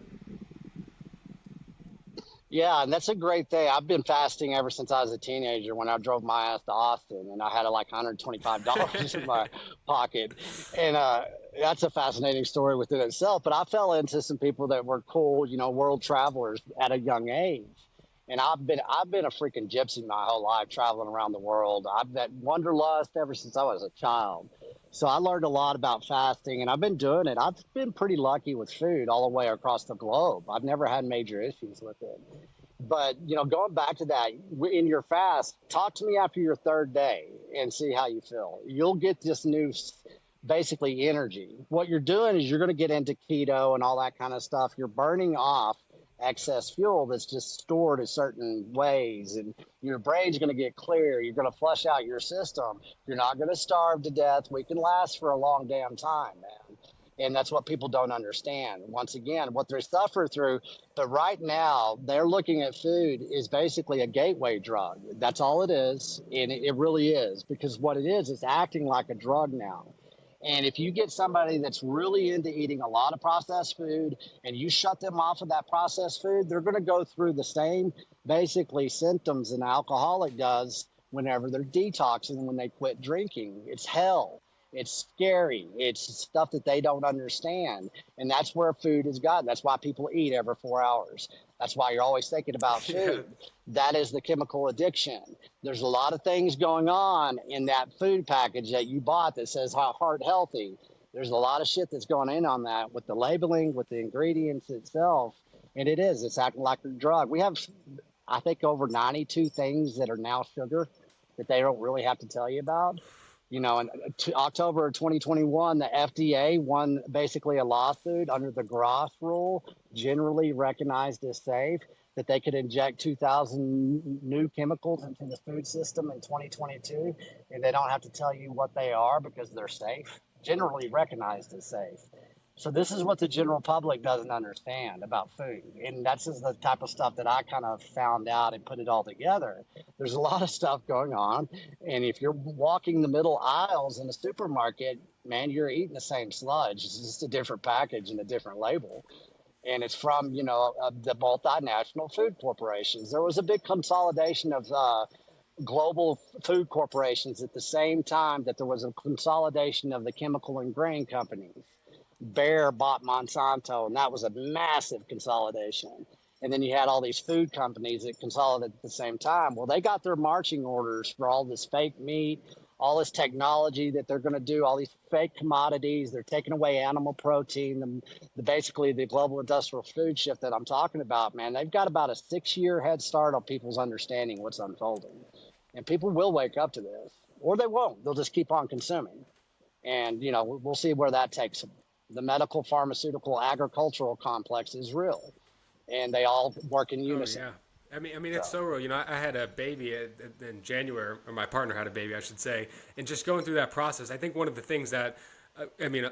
Yeah, and that's a great thing. I've been fasting ever since I was a teenager when I drove my ass to Austin and I had $125 in my pocket. And that's a fascinating story within itself. But I fell into some people that were cool, world travelers at a young age. And I've been a freaking gypsy my whole life, traveling around the world. I've had wanderlust ever since I was a child. So I learned a lot about fasting, and I've been doing it. I've been pretty lucky with food all the way across the globe. I've never had major issues with it. But, going back to that, in your fast, talk to me after your 3rd day and see how you feel. You'll get this new, basically, energy. What you're doing is you're going to get into keto and all that kind of stuff. You're burning off excess fuel that's just stored in certain ways, and your brain's going to get clear. You're going to flush out your system. You're not going to starve to death. We can last for a long damn time, man. And that's what people don't understand. Once again, what they suffer through. But right now, they're looking at food is basically a gateway drug. That's all it is. And it really is, because what it is, it's acting like a drug now. And if you get somebody that's really into eating a lot of processed food and you shut them off of that processed food, they're going to go through the same basically symptoms an alcoholic does whenever they're detoxing, when they quit drinking. It's hell. It's scary. It's stuff that they don't understand. And that's where food is gotten. That's why people eat every 4 hours. That's why you're always thinking about food. That is the chemical addiction. There's a lot of things going on in that food package that you bought that says heart healthy. There's a lot of shit that's going in on that with the labeling, with the ingredients itself. And it's acting like a drug. We have, I think, over 92 things that are now sugar that they don't really have to tell you about. In October of 2021, the FDA won basically a lawsuit under the Gross rule, generally recognized as safe, that they could inject 2,000 new chemicals into the food system in 2022, and they don't have to tell you what they are because they're safe, generally recognized as safe. So this is what the general public doesn't understand about food. And that's just the type of stuff that I kind of found out and put it all together. There's a lot of stuff going on. And if you're walking the middle aisles in a supermarket, man, you're eating the same sludge. It's just a different package and a different label. And it's from, the multinational food corporations. There was a big consolidation of global food corporations at the same time that there was a consolidation of the chemical and grain companies. Bayer bought Monsanto, and that was a massive consolidation. And then you had all these food companies that consolidated at the same time. Well, they got their marching orders for all this fake meat, all this technology that they're going to do, all these fake commodities. They're taking away animal protein, basically the global industrial food shift that I'm talking about, man. They've got about a 6-year head start on people's understanding what's unfolding. And people will wake up to this, or they won't. They'll just keep on consuming. And, we'll see where that takes them. The medical, pharmaceutical, agricultural complex is real, and they all work in unison. Oh, yeah. I mean, it's so real. I had a baby in January, or my partner had a baby, I should say. And just going through that process, I think one of the things that,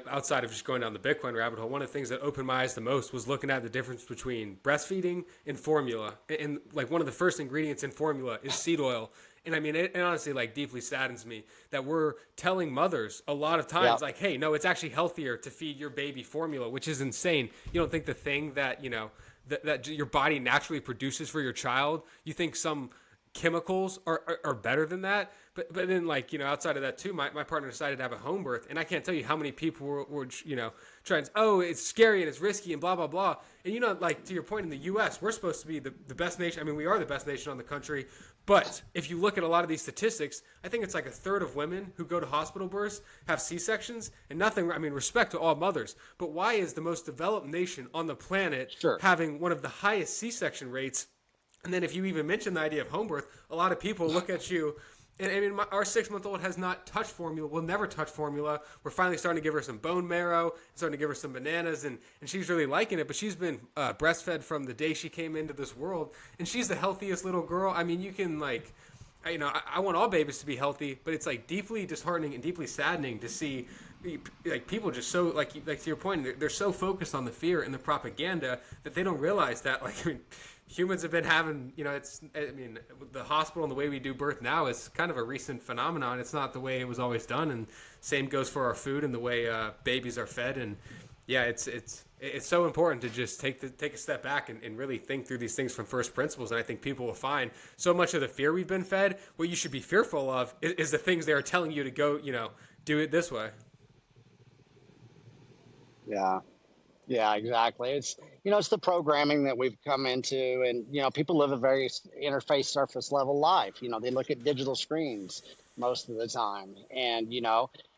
outside of just going down the Bitcoin rabbit hole, one of the things that opened my eyes the most was looking at the difference between breastfeeding and formula. And like one of the first ingredients in formula is seed oil. And I mean, it honestly like deeply saddens me that we're telling mothers a lot of times like, hey, no, it's actually healthier to feed your baby formula, which is insane. You don't think the thing that, that your body naturally produces for your child, you think some chemicals are better than that? But then outside of that too, my partner decided to have a home birth, and I can't tell you how many people were trying to, oh, it's scary and it's risky and blah, blah, blah. And to your point, in the U.S., we're supposed to be the best nation. I mean, we are the best nation on the country. But if you look at a lot of these statistics, I think it's like a third of women who go to hospital births have C-sections, and nothing, I mean, respect to all mothers. But why is the most developed nation on the planet having one of the highest C-section rates? And then if you even mention the idea of home birth, a lot of people look at you. And I mean, our 6-month-old has not touched formula. We'll never touch formula. We're finally starting to give her some bone marrow, starting to give her some bananas, and she's really liking it. But she's been breastfed from the day she came into this world, and she's the healthiest little girl. I mean, you can I want all babies to be healthy, but it's like deeply disheartening and deeply saddening to see like people just so like to your point, they're so focused on the fear and the propaganda that they don't realize that humans have been having, the hospital and the way we do birth now is kind of a recent phenomenon. It's not the way it was always done. And same goes for our food and the way babies are fed. And yeah, it's so important to just take a step back and really think through these things from first principles. And I think people will find so much of the fear we've been fed, what you should be fearful of is the things they are telling you to go, do it this way. Yeah, exactly. It's the programming that we've come into, and people live a very interface surface level life. They look at digital screens most of the time, and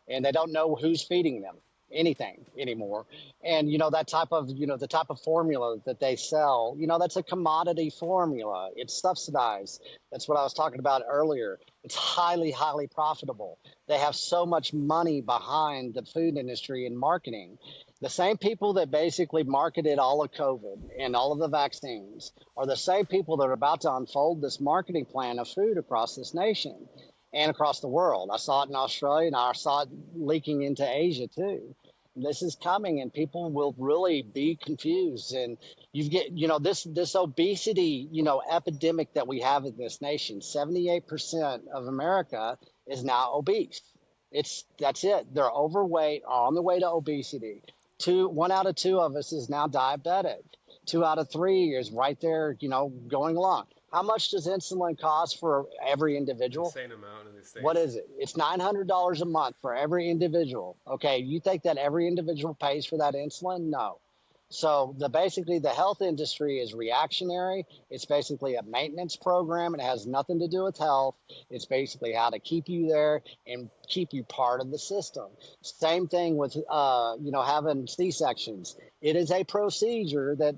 and they don't know who's feeding them anything anymore. And that type of the type of formula that they sell, that's a commodity formula. It's subsidized. That's what I was talking about earlier. It's highly, highly profitable. They have so much money behind the food industry and marketing. The same people that basically marketed all of COVID and all of the vaccines are the same people that are about to unfold this marketing plan of food across this nation and across the world. I saw it in Australia, and I saw it leaking into Asia too. This is coming, and people will really be confused. And you get, this obesity, epidemic that we have in this nation. 78% of America is now obese. That's it. They're overweight, are on the way to obesity. 1 out of 2 of us is now diabetic. 2 out of 3 is right there, going along. How much does insulin cost for every individual? Insane amount in these things. What is it? It's $900 a month for every individual. Okay, you think that every individual pays for that insulin? No. So basically the health industry is reactionary. It's basically a maintenance program. It has nothing to do with health. It's basically how to keep you there and keep you part of the system. Same thing with, having C-sections. It is a procedure that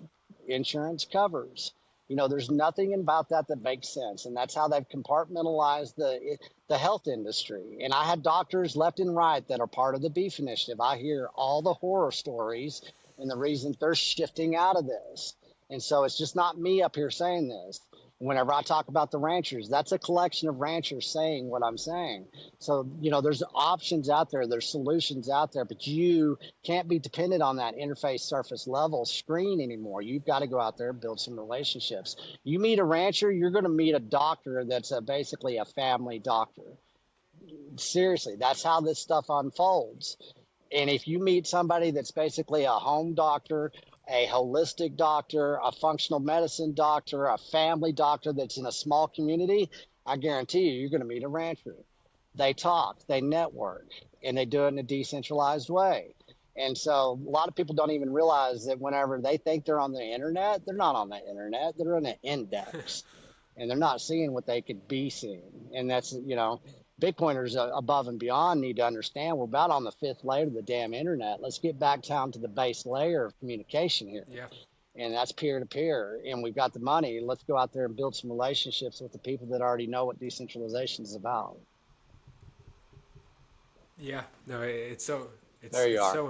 insurance covers. There's nothing about that makes sense. And that's how they've compartmentalized the health industry. And I had doctors left and right that are part of the beef initiative. I hear all the horror stories and the reasons they're shifting out of this. And so it's just not me up here saying this. Whenever I talk about the ranchers, that's a collection of ranchers saying what I'm saying. So, there's options out there, there's solutions out there, but you can't be dependent on that interface surface level screen anymore. You've got to go out there and build some relationships. You meet a rancher, you're going to meet a doctor that's basically a family doctor. Seriously, that's how this stuff unfolds. And if you meet somebody that's basically a home doctor, a holistic doctor, a functional medicine doctor, a family doctor that's in a small community, I guarantee you're going to meet a rancher. They talk, they network, and they do it in a decentralized way. And so a lot of people don't even realize that whenever they think they're on the internet, they're not on the internet. They're in an index, and they're not seeing what they could be seeing. And that's, Bitcoiners above and beyond need to understand we're about on the fifth layer of the damn internet. Let's get back down to the base layer of communication here. Yeah. And that's peer to peer. And we've got the money. Let's go out there and build some relationships with the people that already know what decentralization is about. Yeah. No, it's so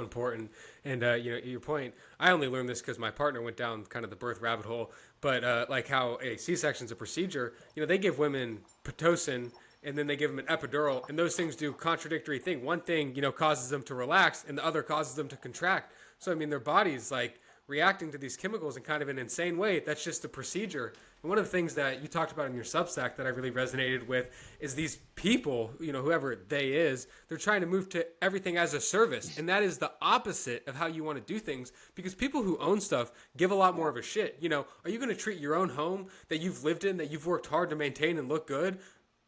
important. And, your point, I only learned this because my partner went down kind of the birth rabbit hole, but like how a C-section is a procedure, they give women Pitocin and then they give them an epidural, and those things do contradictory thing. One thing, causes them to relax and the other causes them to contract. So, their body's like reacting to these chemicals in kind of an insane way. That's just the procedure. And one of the things that you talked about in your Substack that I really resonated with is these people, whoever they is, they're trying to move to everything as a service. And that is the opposite of how you want to do things, because people who own stuff give a lot more of a shit. Are you going to treat your own home that you've lived in, that you've worked hard to maintain and look good,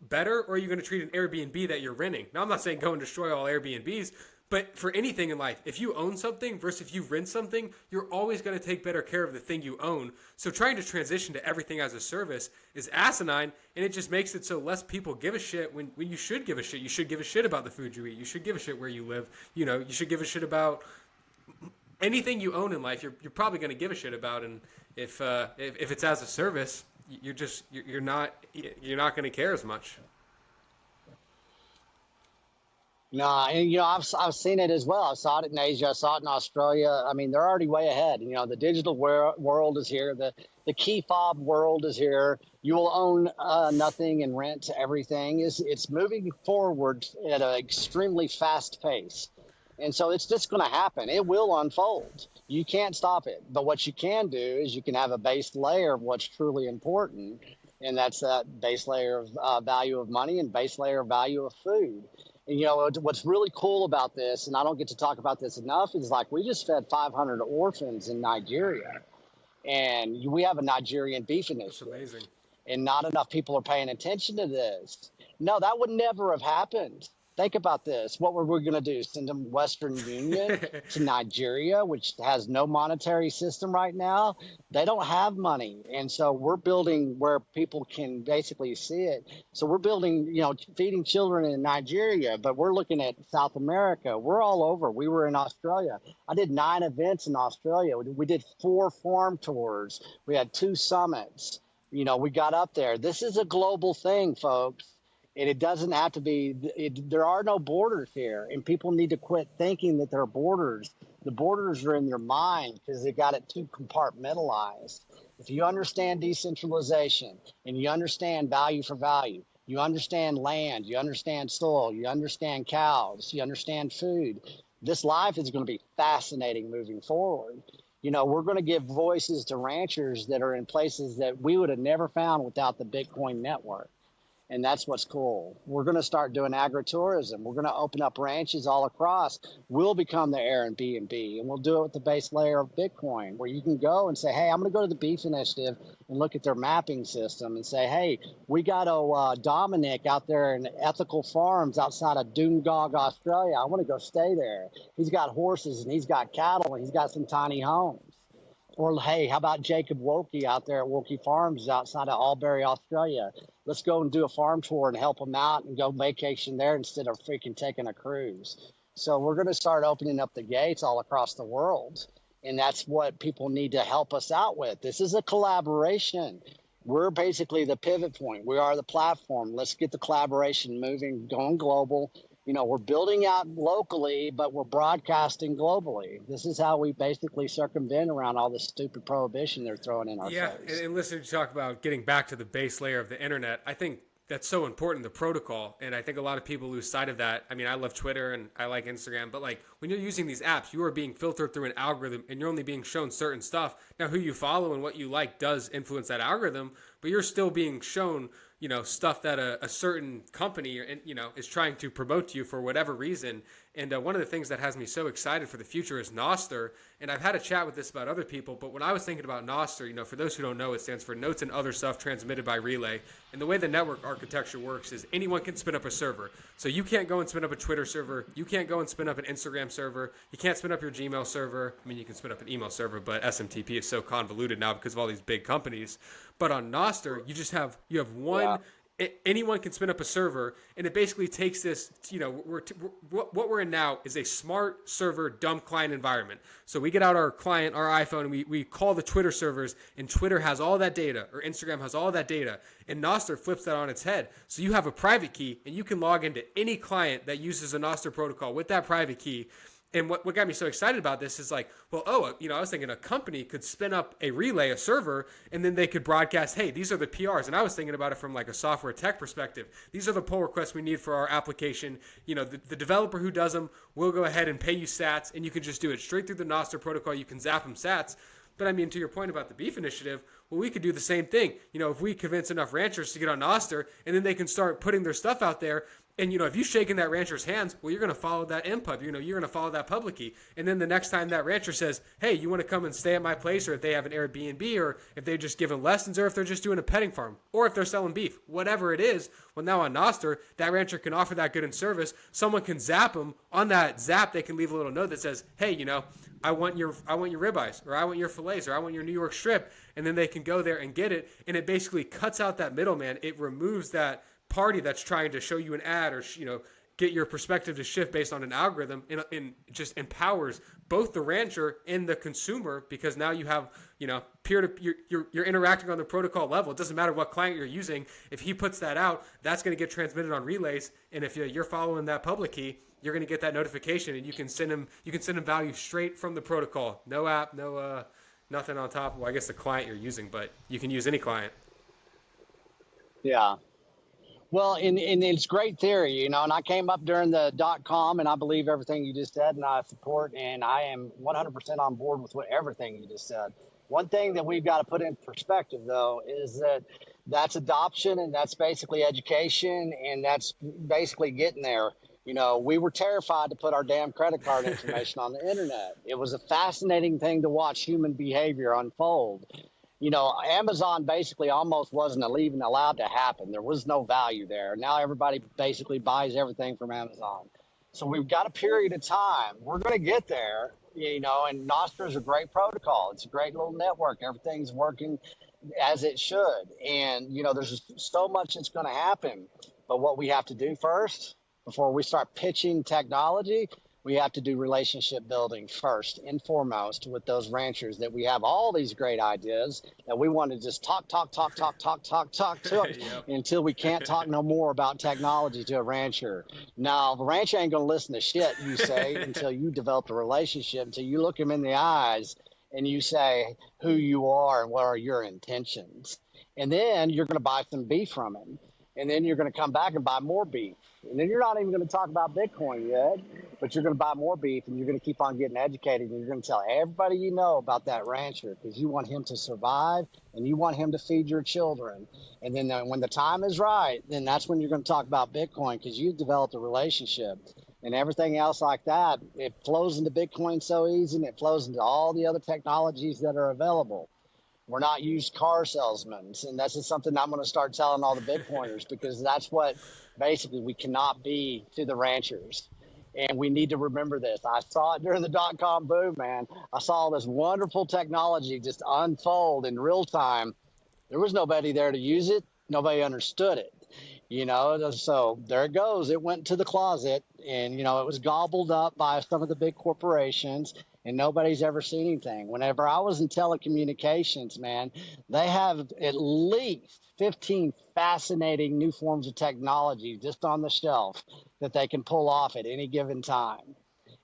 better, or are you going to treat an Airbnb that you're renting? Now, I'm not saying go and destroy all Airbnbs, but for anything in life, if you own something versus if you rent something, you're always going to take better care of the thing you own. So trying to transition to everything as a service is asinine, and it just makes it so less people give a shit when you should give a shit. You should give a shit about the food you eat. You should give a shit where you live. You should give a shit about anything you own in life. You're probably going to give a shit about, and if it's as a service, you're not going to care as much. No, and I've seen it as well. I saw it in Asia. I saw it in Australia. They're already way ahead. The digital world is here. The key fob world is here. You will own nothing and rent everything. It's moving forward at an extremely fast pace, and so it's just going to happen. It will unfold. You can't stop it. But what you can do is you can have a base layer of what's truly important, and that's that base layer of value of money and base layer of value of food. And what's really cool about this, and I don't get to talk about this enough, is like we just fed 500 orphans in Nigeria, and we have a Nigerian beef initiative. That's amazing. And not enough people are paying attention to this. No, that would never have happened. Think about this. What were we going to do? Send them Western Union to Nigeria, which has no monetary system right now? They don't have money. And so we're building where people can basically see it. So we're building, feeding children in Nigeria, but we're looking at South America. We're all over. We were in Australia. I did 9 events in Australia. We did 4 farm tours. We had 2 summits. We got up there. This is a global thing, folks. And it doesn't have to be, there are no borders here. And people need to quit thinking that there are borders. The borders are in their mind because they got it too compartmentalized. If you understand decentralization and you understand value for value, you understand land, you understand soil, you understand cows, you understand food, this life is going to be fascinating moving forward. We're going to give voices to ranchers that are in places that we would have never found without the Bitcoin network. And that's what's cool. We're going to start doing agritourism. We're going to open up ranches all across. We'll become the Airbnb, and we'll do it with the base layer of Bitcoin, where you can go and say, hey, I'm going to go to the Beef Initiative and look at their mapping system and say, hey, we got Dominic out there in ethical farms outside of Doongog, Australia. I want to go stay there. He's got horses and he's got cattle and he's got some tiny homes. Or, hey, how about Jacob Wilkie out there at Wilkie Farms outside of Albury, Australia? Let's go and do a farm tour and help them out and go vacation there instead of freaking taking a cruise. So we're going to start opening up the gates all across the world. And that's what people need to help us out with. This is a collaboration. We're basically the pivot point. We are the platform. Let's get the collaboration moving, going global. We're building out locally, but we're broadcasting globally. This is how we basically circumvent around all this stupid prohibition they're throwing in our face. Yeah, and listening to talk about getting back to the base layer of the internet, I think that's so important, the protocol. And I think a lot of people lose sight of that. I love Twitter and I like Instagram, but like when you're using these apps, you are being filtered through an algorithm and you're only being shown certain stuff. Now, who you follow and what you like does influence that algorithm, but you're still being shown stuff that a certain company is trying to promote to you for whatever reason. And one of the things that has me so excited for the future is nostr. And I've had a chat with this about other people, but when I was thinking about nostr, for those who don't know, it stands for Notes and Other Stuff Transmitted by Relay. And the way the network architecture works is anyone can spin up a server. So you can't go and spin up a Twitter server. You can't go and spin up an Instagram server. You can't spin up your Gmail server. I mean, you can spin up an email server, but SMTP is so convoluted now because of all these big companies. But on nostr, you have one. Yeah. Anyone can spin up a server, and it basically takes this, what we're in now is a smart server, dumb client environment. So we get out our client, our iPhone, and we call the Twitter servers, and Twitter has all that data, or Instagram has all that data, and nostr flips that on its head. So you have a private key, and you can log into any client that uses a nostr protocol with that private key. And what got me so excited about this is like, well, I was thinking a company could spin up a relay, a server, and then they could broadcast, hey, these are the PRs. And I was thinking about it from like a software tech perspective. These are the pull requests we need for our application. The developer who does them will go ahead and pay you sats, and you can just do it straight through the nostr protocol. You can zap them sats. But I mean, to your point about the beef initiative, well, we could do the same thing. If we convince enough ranchers to get on nostr, and then they can start putting their stuff out there. And, if you shake in that rancher's hands, well, you're going to follow that MPub. You're going to follow that public key. And then the next time that rancher says, hey, you want to come and stay at my place, or if they have an Airbnb, or if they just give them lessons, or if they're just doing a petting farm, or if they're selling beef, whatever it is, well, now on nostr, that rancher can offer that good in service. Someone can zap them. On that zap, they can leave a little note that says, hey, I want your ribeyes, or I want your fillets, or I want your New York strip. And then they can go there and get it. And it basically cuts out that middleman. It removes that party that's trying to show you an ad or get your perspective to shift based on an algorithm, and just empowers both the rancher and the consumer, because now you have peer to you're interacting on the protocol level. It doesn't matter what client you're using. If he puts that out, that's going to get transmitted on relays, and if you're following that public key, you're going to get that notification, and you can send him value straight from the protocol. No app, no nothing on top. Well, I guess the client you're using, but you can use any client. Yeah. Well, and it's great theory, and I came up during the .com, and I believe everything you just said, and I support, and I am 100% on board with everything you just said. One thing that we've got to put in perspective, though, is that's adoption, and that's basically education, and that's basically getting there. We were terrified to put our damn credit card information on the internet. It was a fascinating thing to watch human behavior unfold. Amazon basically almost wasn't even allowed to happen. There was no value there. Now everybody basically buys everything from Amazon. So we've got a period of time. We're going to get there, and nostr is a great protocol. It's a great little network. Everything's working as it should. And, there's so much that's going to happen. But what we have to do first, before we start pitching technology, we have to do relationship building first and foremost with those ranchers that we have all these great ideas that we want to just talk Yep. until we can't talk no more about technology to a rancher. Now, the rancher ain't going to listen to shit you say until you develop a relationship, until you look him in the eyes and you say who you are and what are your intentions. And then you're going to buy some beef from him. And then you're going to come back and buy more beef. And then you're not even going to talk about Bitcoin yet, but you're going to buy more beef, and you're going to keep on getting educated, and you're going to tell everybody you know about that rancher, because you want him to survive and you want him to feed your children. And then when the time is right, then that's when you're going to talk about Bitcoin, because you've developed a relationship. And everything else like that, it flows into Bitcoin so easy, and it flows into all the other technologies that are available. We're not used car salesmen, and that's just something I'm going to start telling all the Bitcoiners, because that's what basically we cannot be to the ranchers. And we need to remember this. I saw it during the .com boom, man. I saw this wonderful technology just unfold in real time. There was nobody there to use it. Nobody understood it. So there it goes. It went to the closet, and, it was gobbled up by some of the big corporations, and nobody's ever seen anything. Whenever I was in telecommunications, man, they have at least 15 fascinating new forms of technology just on the shelf that they can pull off at any given time.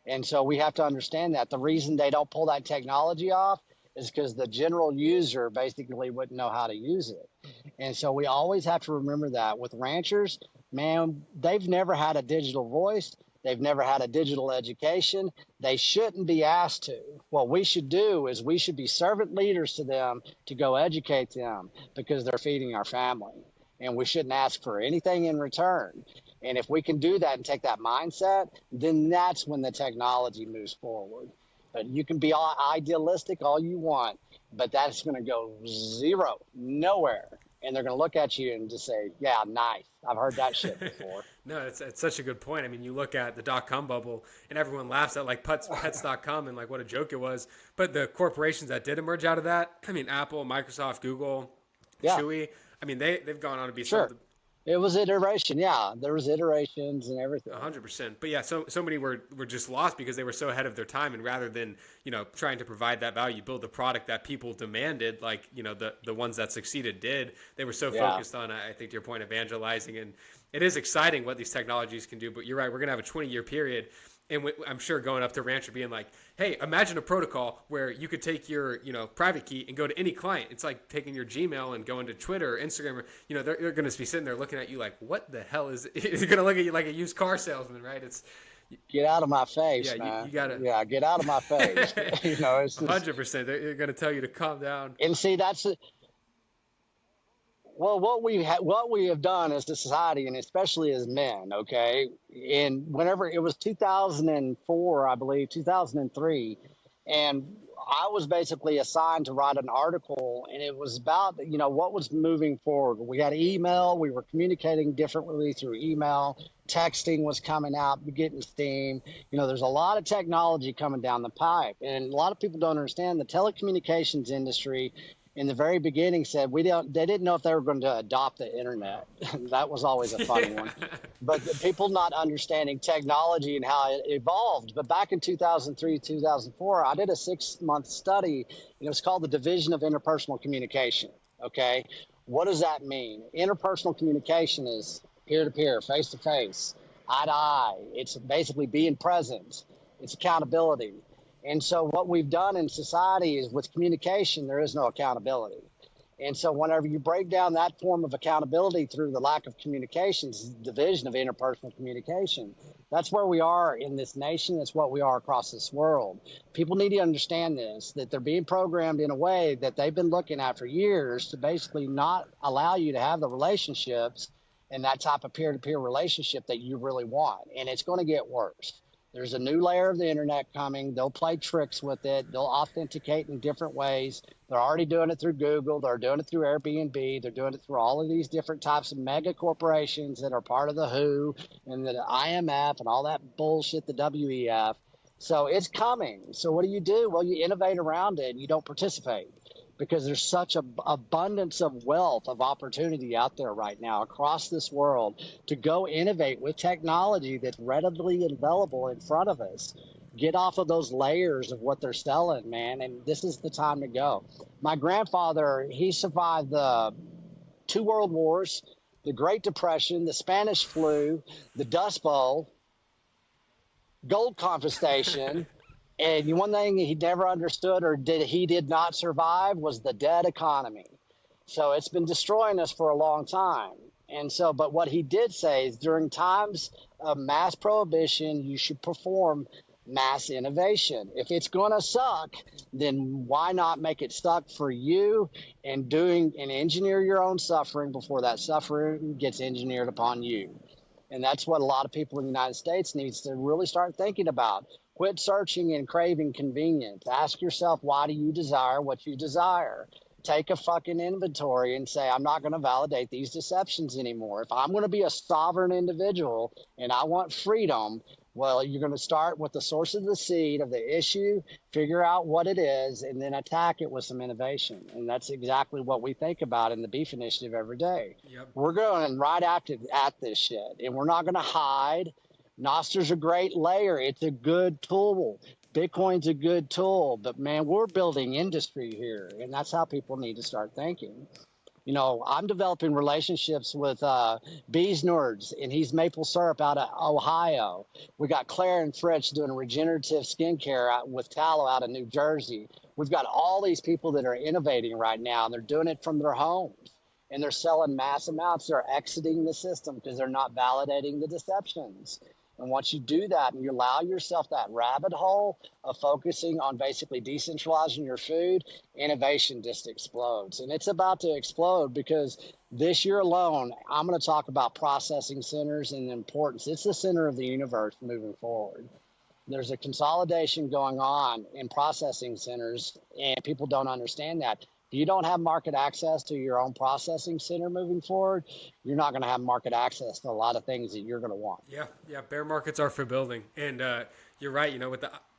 And so we have to understand that. The reason they don't pull that technology off is because the general user basically wouldn't know how to use it. And so we always have to remember that. With ranchers, man, they've never had a digital voice. They've never had a digital education. They shouldn't be asked to. What we should do is we should be servant leaders to them to go educate them, because they're feeding our family. And we shouldn't ask for anything in return. And if we can do that and take that mindset, then that's when the technology moves forward. But you can be all idealistic all you want, but that's going to go zero, nowhere. And they're going to look at you and just say, yeah, nice. I've heard that shit before. No, it's such a good point. I mean, you look at the dot-com bubble and everyone laughs at like pets.com and like what a joke it was. But the corporations that did emerge out of that, I mean, Apple, Microsoft, Google, Chewy, I mean, they've gone on to be some of the. It was iteration, yeah. There was iterations and everything. 100%. But yeah, so many were just lost because they were so ahead of their time, and rather than, trying to provide that value, build the product that people demanded, like, the ones that succeeded did, they were so focused on, I think to your point, evangelizing. And it is exciting what these technologies can do, but you're right, we're going to have a 20-year period. And I'm sure going up to Rancher being like, hey, imagine a protocol where you could take your, private key and go to any client. It's like taking your Gmail and going to Twitter or Instagram. Or, they're going to be sitting there looking at you like, what the hell is it? They're going to look at you like a used car salesman, right? Get out of my face, man. You gotta. Yeah, get out of my face. It's just, 100%. They're going to tell you to calm down. And see, that's it. Well, what we have done as a society, and especially as men, okay, and whenever it was 2004, I believe, 2003, and I was basically assigned to write an article, and it was about, what was moving forward. We had email. We were communicating differently through email. Texting was coming out, getting steam. There's a lot of technology coming down the pipe, and a lot of people don't understand the telecommunications industry. In the very beginning said they didn't know if they were going to adopt the internet. That was always a funny one. But the people not understanding technology and how it evolved. But back in 2003, 2004, I did a 6-month study. It was called the Division of Interpersonal Communication. Okay. What does that mean? Interpersonal communication is peer-to-peer, face-to-face, eye-to-eye. It's basically being present. It's accountability. And so what we've done in society is with communication, there is no accountability. And so whenever you break down that form of accountability through the lack of communications, division of interpersonal communication, that's where we are in this nation. That's what we are across this world. People need to understand this, that they're being programmed in a way that they've been looking at for years to basically not allow you to have the relationships and that type of peer-to-peer relationship that you really want. And it's going to get worse. There's a new layer of the internet coming. They'll play tricks with it. They'll authenticate in different ways. They're already doing it through Google. They're doing it through Airbnb. They're doing it through all of these different types of mega corporations that are part of the WHO and the IMF and all that bullshit, the WEF. So it's coming. So what do? Well, you innovate around it and you don't participate, because there's such an abundance of wealth, of opportunity out there right now across this world to go innovate with technology that's readily available in front of us. Get off of those layers of what they're selling, man, and this is the time to go. My grandfather, he survived the 2 world wars, the Great Depression, the Spanish flu, the Dust Bowl, gold confiscation. And one thing he never understood he did not survive was the dead economy. So it's been destroying us for a long time. And so, but what he did say is during times of mass prohibition, you should perform mass innovation. If it's going to suck, then why not make it suck for you and engineer your own suffering before that suffering gets engineered upon you? And that's what a lot of people in the United States needs to really start thinking about. Quit searching and craving convenience. Ask yourself, why do you desire what you desire? Take a fucking inventory and say, I'm not going to validate these deceptions anymore. If I'm going to be a sovereign individual and I want freedom, well, you're going to start with the source of the seed of the issue, figure out what it is, and then attack it with some innovation. And that's exactly what we think about in the Beef Initiative every day. Yep. We're going right at this shit, and we're not going to hide. Nostr's a great layer. It's a good tool. Bitcoin's a good tool. But, man, we're building industry here, and that's how people need to start thinking. I'm developing relationships with Bees Nerds, and he's maple syrup out of Ohio. We got Claire and Fritz doing regenerative skincare with tallow out of New Jersey. We've got all these people that are innovating right now, and they're doing it from their homes. And they're selling mass amounts. They're exiting the system because they're not validating the deceptions. And once you do that and you allow yourself that rabbit hole of focusing on basically decentralizing your food, innovation just explodes. And it's about to explode because this year alone, I'm going to talk about processing centers and the importance. It's the center of the universe moving forward. There's a consolidation going on in processing centers, and people don't understand that. If you don't have market access to your own processing center moving forward, you're not going to have market access to a lot of things that you're going to want. Yeah. Bear markets are for building, and you're right.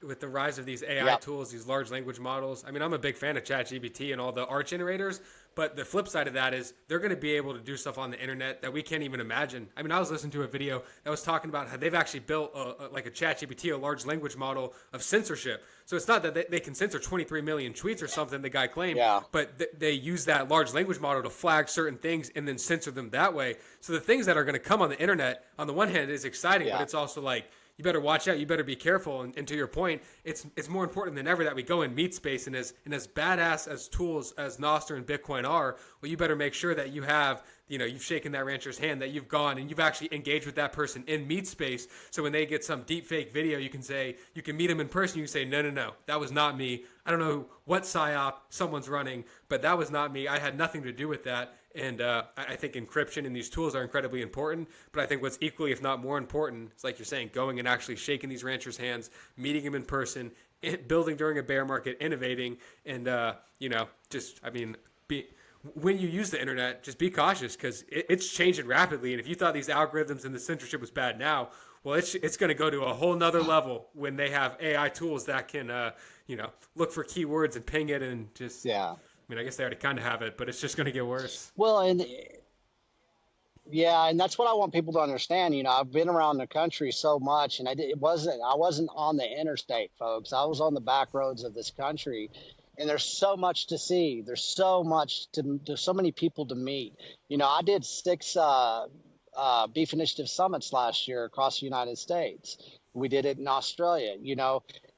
With the rise of these AI tools, these large language models. I mean, I'm a big fan of ChatGPT and all the art generators. But the flip side of that is they're going to be able to do stuff on the internet that we can't even imagine. I mean, I was listening to a video that was talking about how they've actually built like a ChatGPT, a large language model of censorship. So it's not that they can censor 23 million tweets or something, the guy claimed, but they use that large language model to flag certain things and then censor them that way. So the things that are going to come on the internet, on the one hand, is exciting, but it's also like, you better watch out. You better be careful. And to your point, it's more important than ever that we go in meat space. And as badass as tools as Nostr and Bitcoin are, well, you better make sure that you have, you've shaken that rancher's hand, that you've gone and you've actually engaged with that person in meat space. So when they get some deep fake video, you can meet them in person. You can say, no, that was not me. I don't know what psyop someone's running, but that was not me. I had nothing to do with that. And I think encryption and these tools are incredibly important. But I think what's equally, if not more important, is like you're saying, going and actually shaking these ranchers' hands, meeting them in person, building during a bear market, innovating, and, when you use the internet, just be cautious because it's changing rapidly. And if you thought these algorithms and the censorship was bad now, well, it's going to go to a whole nother level when they have AI tools that can, look for keywords and ping it and just... Yeah. I mean, I guess they already kind of have it, but it's just going to get worse. Well, and that's what I want people to understand. I've been around the country so much, and I wasn't on the interstate, folks. I was on the back roads of this country, and there's so much to see. There's so many people to meet. I did 6 Beef Initiative summits last year across the United States. We did it in Australia.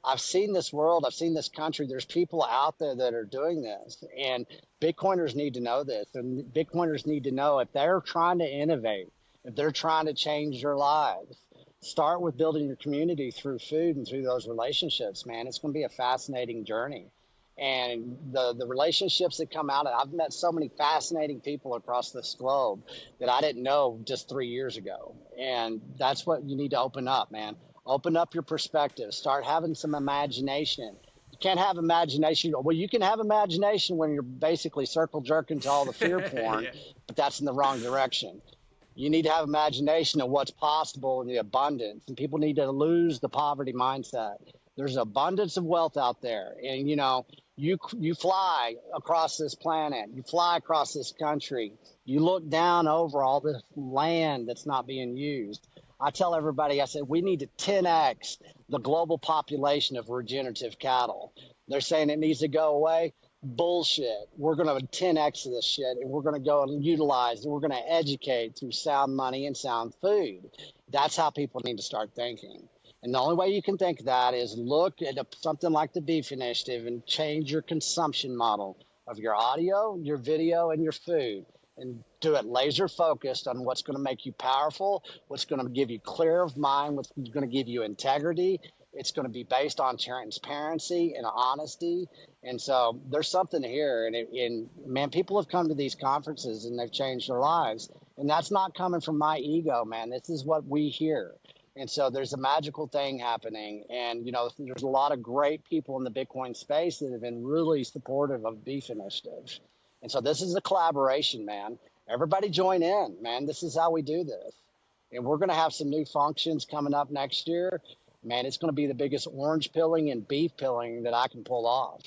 I've seen this world. I've seen this country. There's people out there that are doing this, and Bitcoiners need to know this. And Bitcoiners need to know if they're trying to innovate, if they're trying to change their lives, start with building your community through food and through those relationships, man. It's going to be a fascinating journey. And the relationships that come out of it, I've met so many fascinating people across this globe that I didn't know just 3 years ago. And that's what you need to open up, man. Open up your perspective. Start having some imagination. You can't have imagination. Well, you can have imagination when you're basically circle jerking to all the fear porn, but that's in the wrong direction. You need to have imagination of what's possible in the abundance, and people need to lose the poverty mindset. There's abundance of wealth out there, and you fly across this planet, you fly across this country, you look down over all this land that's not being used. I tell everybody, I said, we need to 10x the global population of regenerative cattle. They're saying it needs to go away. Bullshit. We're going to 10x this shit, and we're going to go and utilize, and we're going to educate through sound money and sound food. That's how people need to start thinking. And the only way you can think that is look at something like the Beef Initiative and change your consumption model of your audio, your video, and your food. And do it laser focused on what's going to make you powerful, what's going to give you clear of mind, what's going to give you integrity. It's going to be based on transparency and honesty. And so there's something here. And man, people have come to these conferences and they've changed their lives. And that's not coming from my ego, man. This is what we hear. And so there's a magical thing happening. And, there's a lot of great people in the Bitcoin space that have been really supportive of Beef Initiative. And so this is a collaboration, man. Everybody join in, man. This is how we do this. And we're going to have some new functions coming up next year. Man, it's going to be the biggest orange pilling and beef pilling that I can pull off.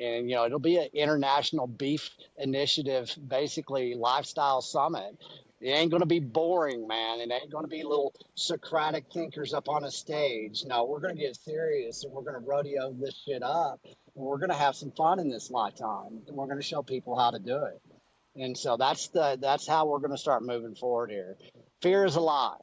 And, it'll be an international beef initiative, basically lifestyle summit. It ain't going to be boring, man. It ain't going to be little Socratic thinkers up on a stage. No, we're going to get serious and we're going to rodeo this shit up. And we're going to have some fun in this lifetime. And we're going to show people how to do it. And so that's how we're going to start moving forward here. Fear is a lie.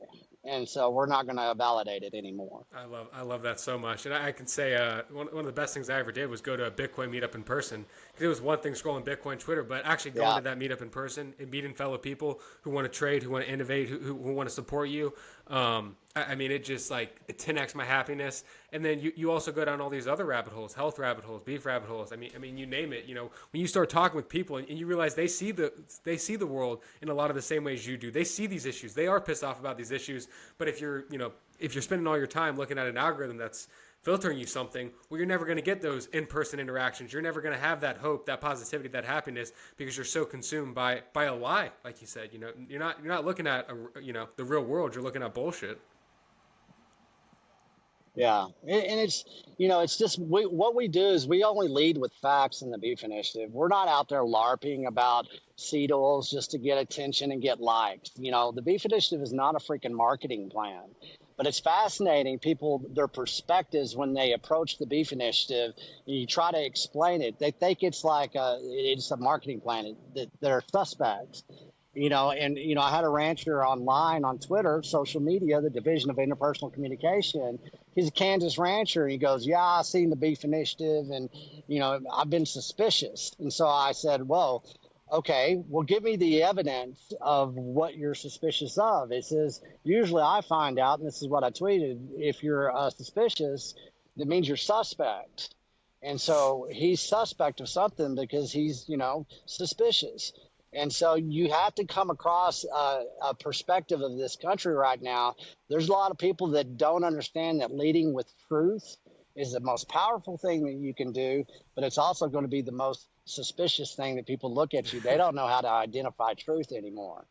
And so we're not going to validate it anymore. I love that so much. And I can say one of the best things I ever did was go to a Bitcoin meetup in person. Because it was one thing scrolling Bitcoin Twitter, but actually going to that meetup in person and meeting fellow people who want to trade, who want to innovate, who want to support you. I mean, it just like it 10x my happiness. And then you also go down all these other rabbit holes, health rabbit holes, beef rabbit holes. I mean, you name it. You know, when you start talking with people and you realize they see the world in a lot of the same ways you do. They see these issues. They are pissed off about these issues. But if you're spending all your time looking at an algorithm that's filtering you something, well, you're never going to get those in-person interactions. You're never going to have that hope, that positivity, that happiness, because you're so consumed by a lie, like you said. You know, you're not looking at the real world. You're looking at bullshit. Yeah, and it's just what we do is we only lead with facts in the Beef Initiative. We're not out there LARPing about seed oils just to get attention and get likes. You know, the Beef Initiative is not a freaking marketing plan. But it's fascinating, their perspectives when they approach the Beef Initiative, and you try to explain it, they think it's like it's a marketing plan, that they're suspects. I had a rancher online on Twitter, social media, the Division of Interpersonal Communication. He's a Kansas rancher, and he goes, yeah, I seen the Beef Initiative, and, I've been suspicious. And so I said, well, okay, well, give me the evidence of what you're suspicious of. It says, usually I find out, and this is what I tweeted, if you're suspicious, that means you're suspect. And so he's suspect of something because he's, suspicious. And so you have to come across a perspective of this country right now. There's a lot of people that don't understand that leading with truth is the most powerful thing that you can do, but it's also going to be the most suspicious thing that people look at you. They don't know how to identify truth anymore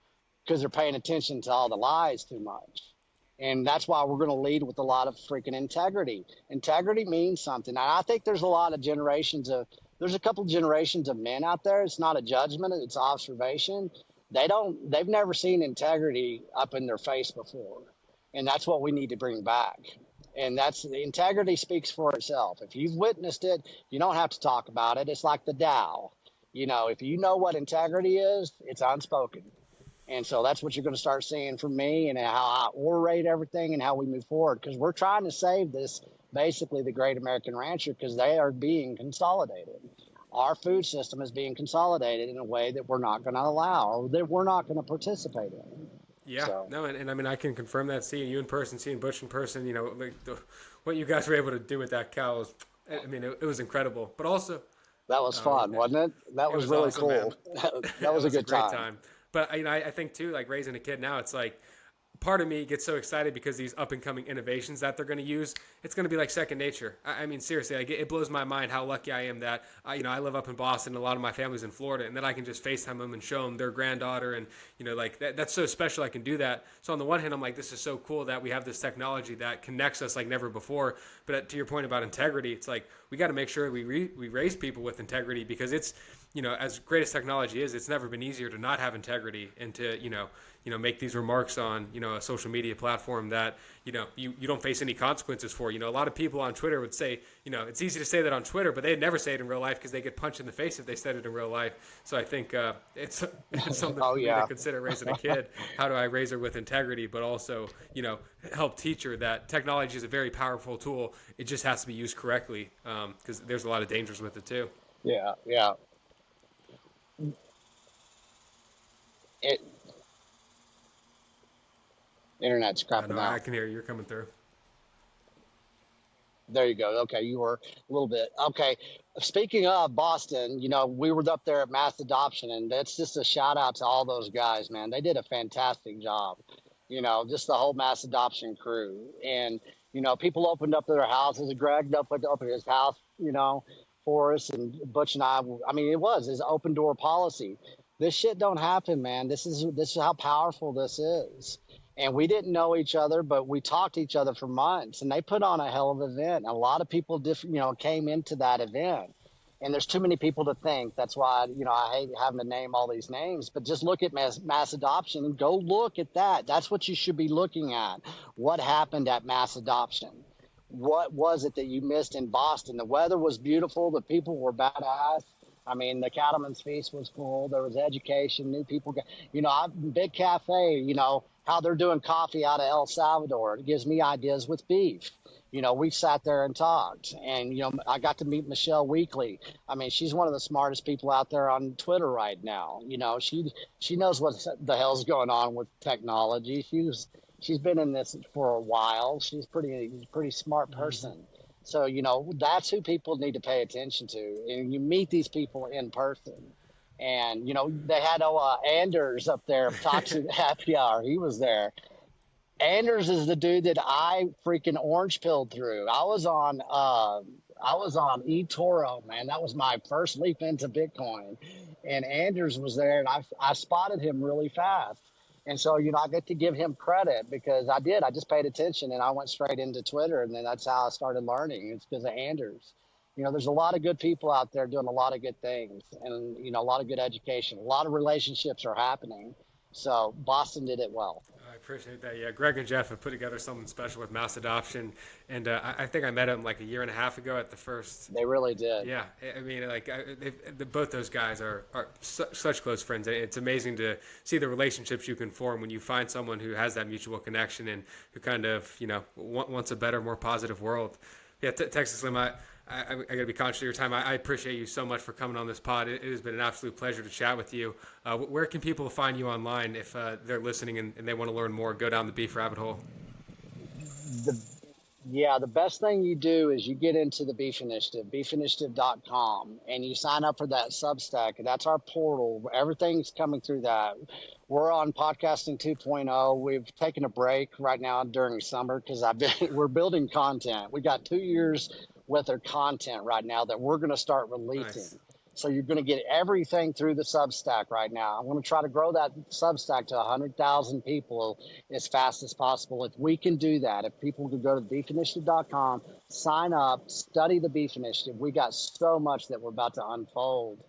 because they're paying attention to all the lies too much. And that's why we're going to lead with a lot of freaking integrity. Integrity means something. And I think there's a couple generations of men out there. It's not a judgment. It's observation. They've never seen integrity up in their face before. And that's what we need to bring back. And integrity speaks for itself. If you've witnessed it, you don't have to talk about it. It's like the Tao. If you know what integrity is, it's unspoken. And so that's what you're going to start seeing from me and how I orate everything and how we move forward. Because we're trying to save this, basically the Great American Rancher, because they are being consolidated. Our food system is being consolidated in a way that we're not going to allow or that we're not going to participate in. Yeah, so. No, and I mean, I can confirm that, seeing you in person, seeing Butch in person, what you guys were able to do with that cow was, I mean, it was incredible. But also... That was fun, wasn't it? That was really awesome, cool. That was a good great time. But I think, too, like raising a kid now, it's like, part of me gets so excited because these up-and-coming innovations that they're going to use, it's going to be like second nature. I mean, seriously, it blows my mind how lucky I am that, I live up in Boston, and a lot of my family's in Florida, and then I can just FaceTime them and show them their granddaughter, and, that's so special I can do that. So on the one hand, I'm like, this is so cool that we have this technology that connects us like never before. But to your point about integrity, it's like, we got to make sure we raise people with integrity, because it's, as great as technology is, it's never been easier to not have integrity and to, make these remarks on, a social media platform that, you don't face any consequences for. A lot of people on Twitter would say, it's easy to say that on Twitter, but they'd never say it in real life because they get punched in the face if they said it in real life. So I think it's something for me to consider raising a kid. How do I raise her with integrity, but also, help teach her that technology is a very powerful tool. It just has to be used correctly, because there's a lot of dangers with it too. Yeah. Internet's crapping out. I can hear you. You're coming through. There you go. Okay, you were a little bit. Okay, speaking of Boston, we were up there at MassAdoption, and that's just a shout out to all those guys, man. They did a fantastic job. Just the whole MassAdoption crew, and people opened up their houses. Greg opened up his house, for us, and Butch and I mean, it was his open door policy. This shit don't happen, man. This is how powerful this is. And we didn't know each other, but we talked to each other for months, and they put on a hell of an event. And a lot of people came into that event, and there's too many people to think. That's why, I hate having to name all these names, but just look at MassAdoption and go look at that. That's what you should be looking at. What happened at MassAdoption? What was it that you missed in Boston? The weather was beautiful. The people were badass. I mean, the Cattleman's Feast was full. There was education, new people. Big Cafe, how they're doing coffee out of El Salvador. It gives me ideas with beef. We sat there and talked. And, I got to meet Michelle Weekly. I mean, she's one of the smartest people out there on Twitter right now. She knows what the hell's going on with technology. she's been in this for a while. She's pretty smart person. So, that's who people need to pay attention to. And you meet these people in person. And, they had Anders up there, Toxic Happy Hour. He was there. Anders is the dude that I freaking orange pilled through. I was on eToro, man. That was my first leap into Bitcoin. And Anders was there, and I spotted him really fast. And so, I get to give him credit because I did. I just paid attention, and I went straight into Twitter, and then that's how I started learning. It's because of Anders. There's a lot of good people out there doing a lot of good things, and, a lot of good education. A lot of relationships are happening. So Boston did it well. I appreciate that. Yeah, Greg and Jeff have put together something special with Mass and I think I met them like a year and a half ago at the first. They really did. Yeah, I mean, like both those guys are such close friends. It's amazing to see the relationships you can form when you find someone who has that mutual connection and who kind of wants a better, more positive world. Yeah, Texas Slim, I got to be conscious of your time. I appreciate you so much for coming on this pod. It has been an absolute pleasure to chat with you. Where can people find you online if they're listening and they want to learn more, go down the beef rabbit hole? The best thing you do is you get into the Beef Initiative, beefinitiative.com, and you sign up for that Substack. That's our portal. Everything's coming through that. We're on Podcasting 2.0. We've taken a break right now during summer because we're building content. We got 2 years with our content right now that we're going to start releasing. Nice. So you're going to get everything through the Substack right now. I want to try to grow that Substack to 100,000 people as fast as possible. If we can do that, if people could go to beefinitiative.com, sign up, study the Beef Initiative. We got so much that we're about to unfold.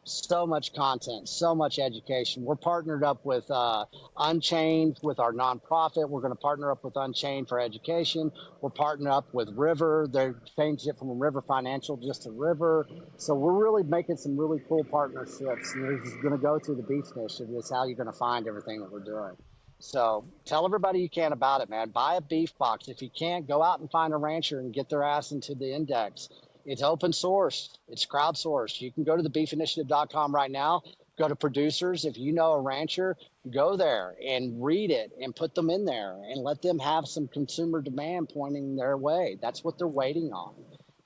So much content, so much education. We're partnered up with Unchained with our nonprofit. We're going to partner up with Unchained for education. We're partnered up with River. They've changed it from River Financial just to River. So we're really making some really cool partnerships. And we're just going to go through the Beef Initiative. That's how you're going to find everything that we're doing. So tell everybody you can about it, man. Buy a beef box. If you can't, go out and find a rancher and get their ass into the index. It's open source. It's crowdsourced. You can go to the beefinitiative.com right now, go to producers. If you know a rancher, go there and read it and put them in there and let them have some consumer demand pointing their way. That's what they're waiting on.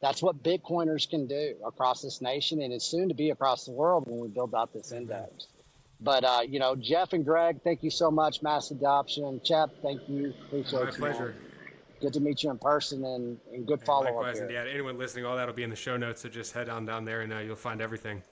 That's what Bitcoiners can do across this nation, and it's soon to be across the world when we build out this index. But, Jeff and Greg, thank you so much. MassAdoption. Chep, thank you. Appreciate My pleasure. Man. Good to meet you in person and good follow-up here. And anyone listening, all that will be in the show notes, so just head on down there and you'll find everything.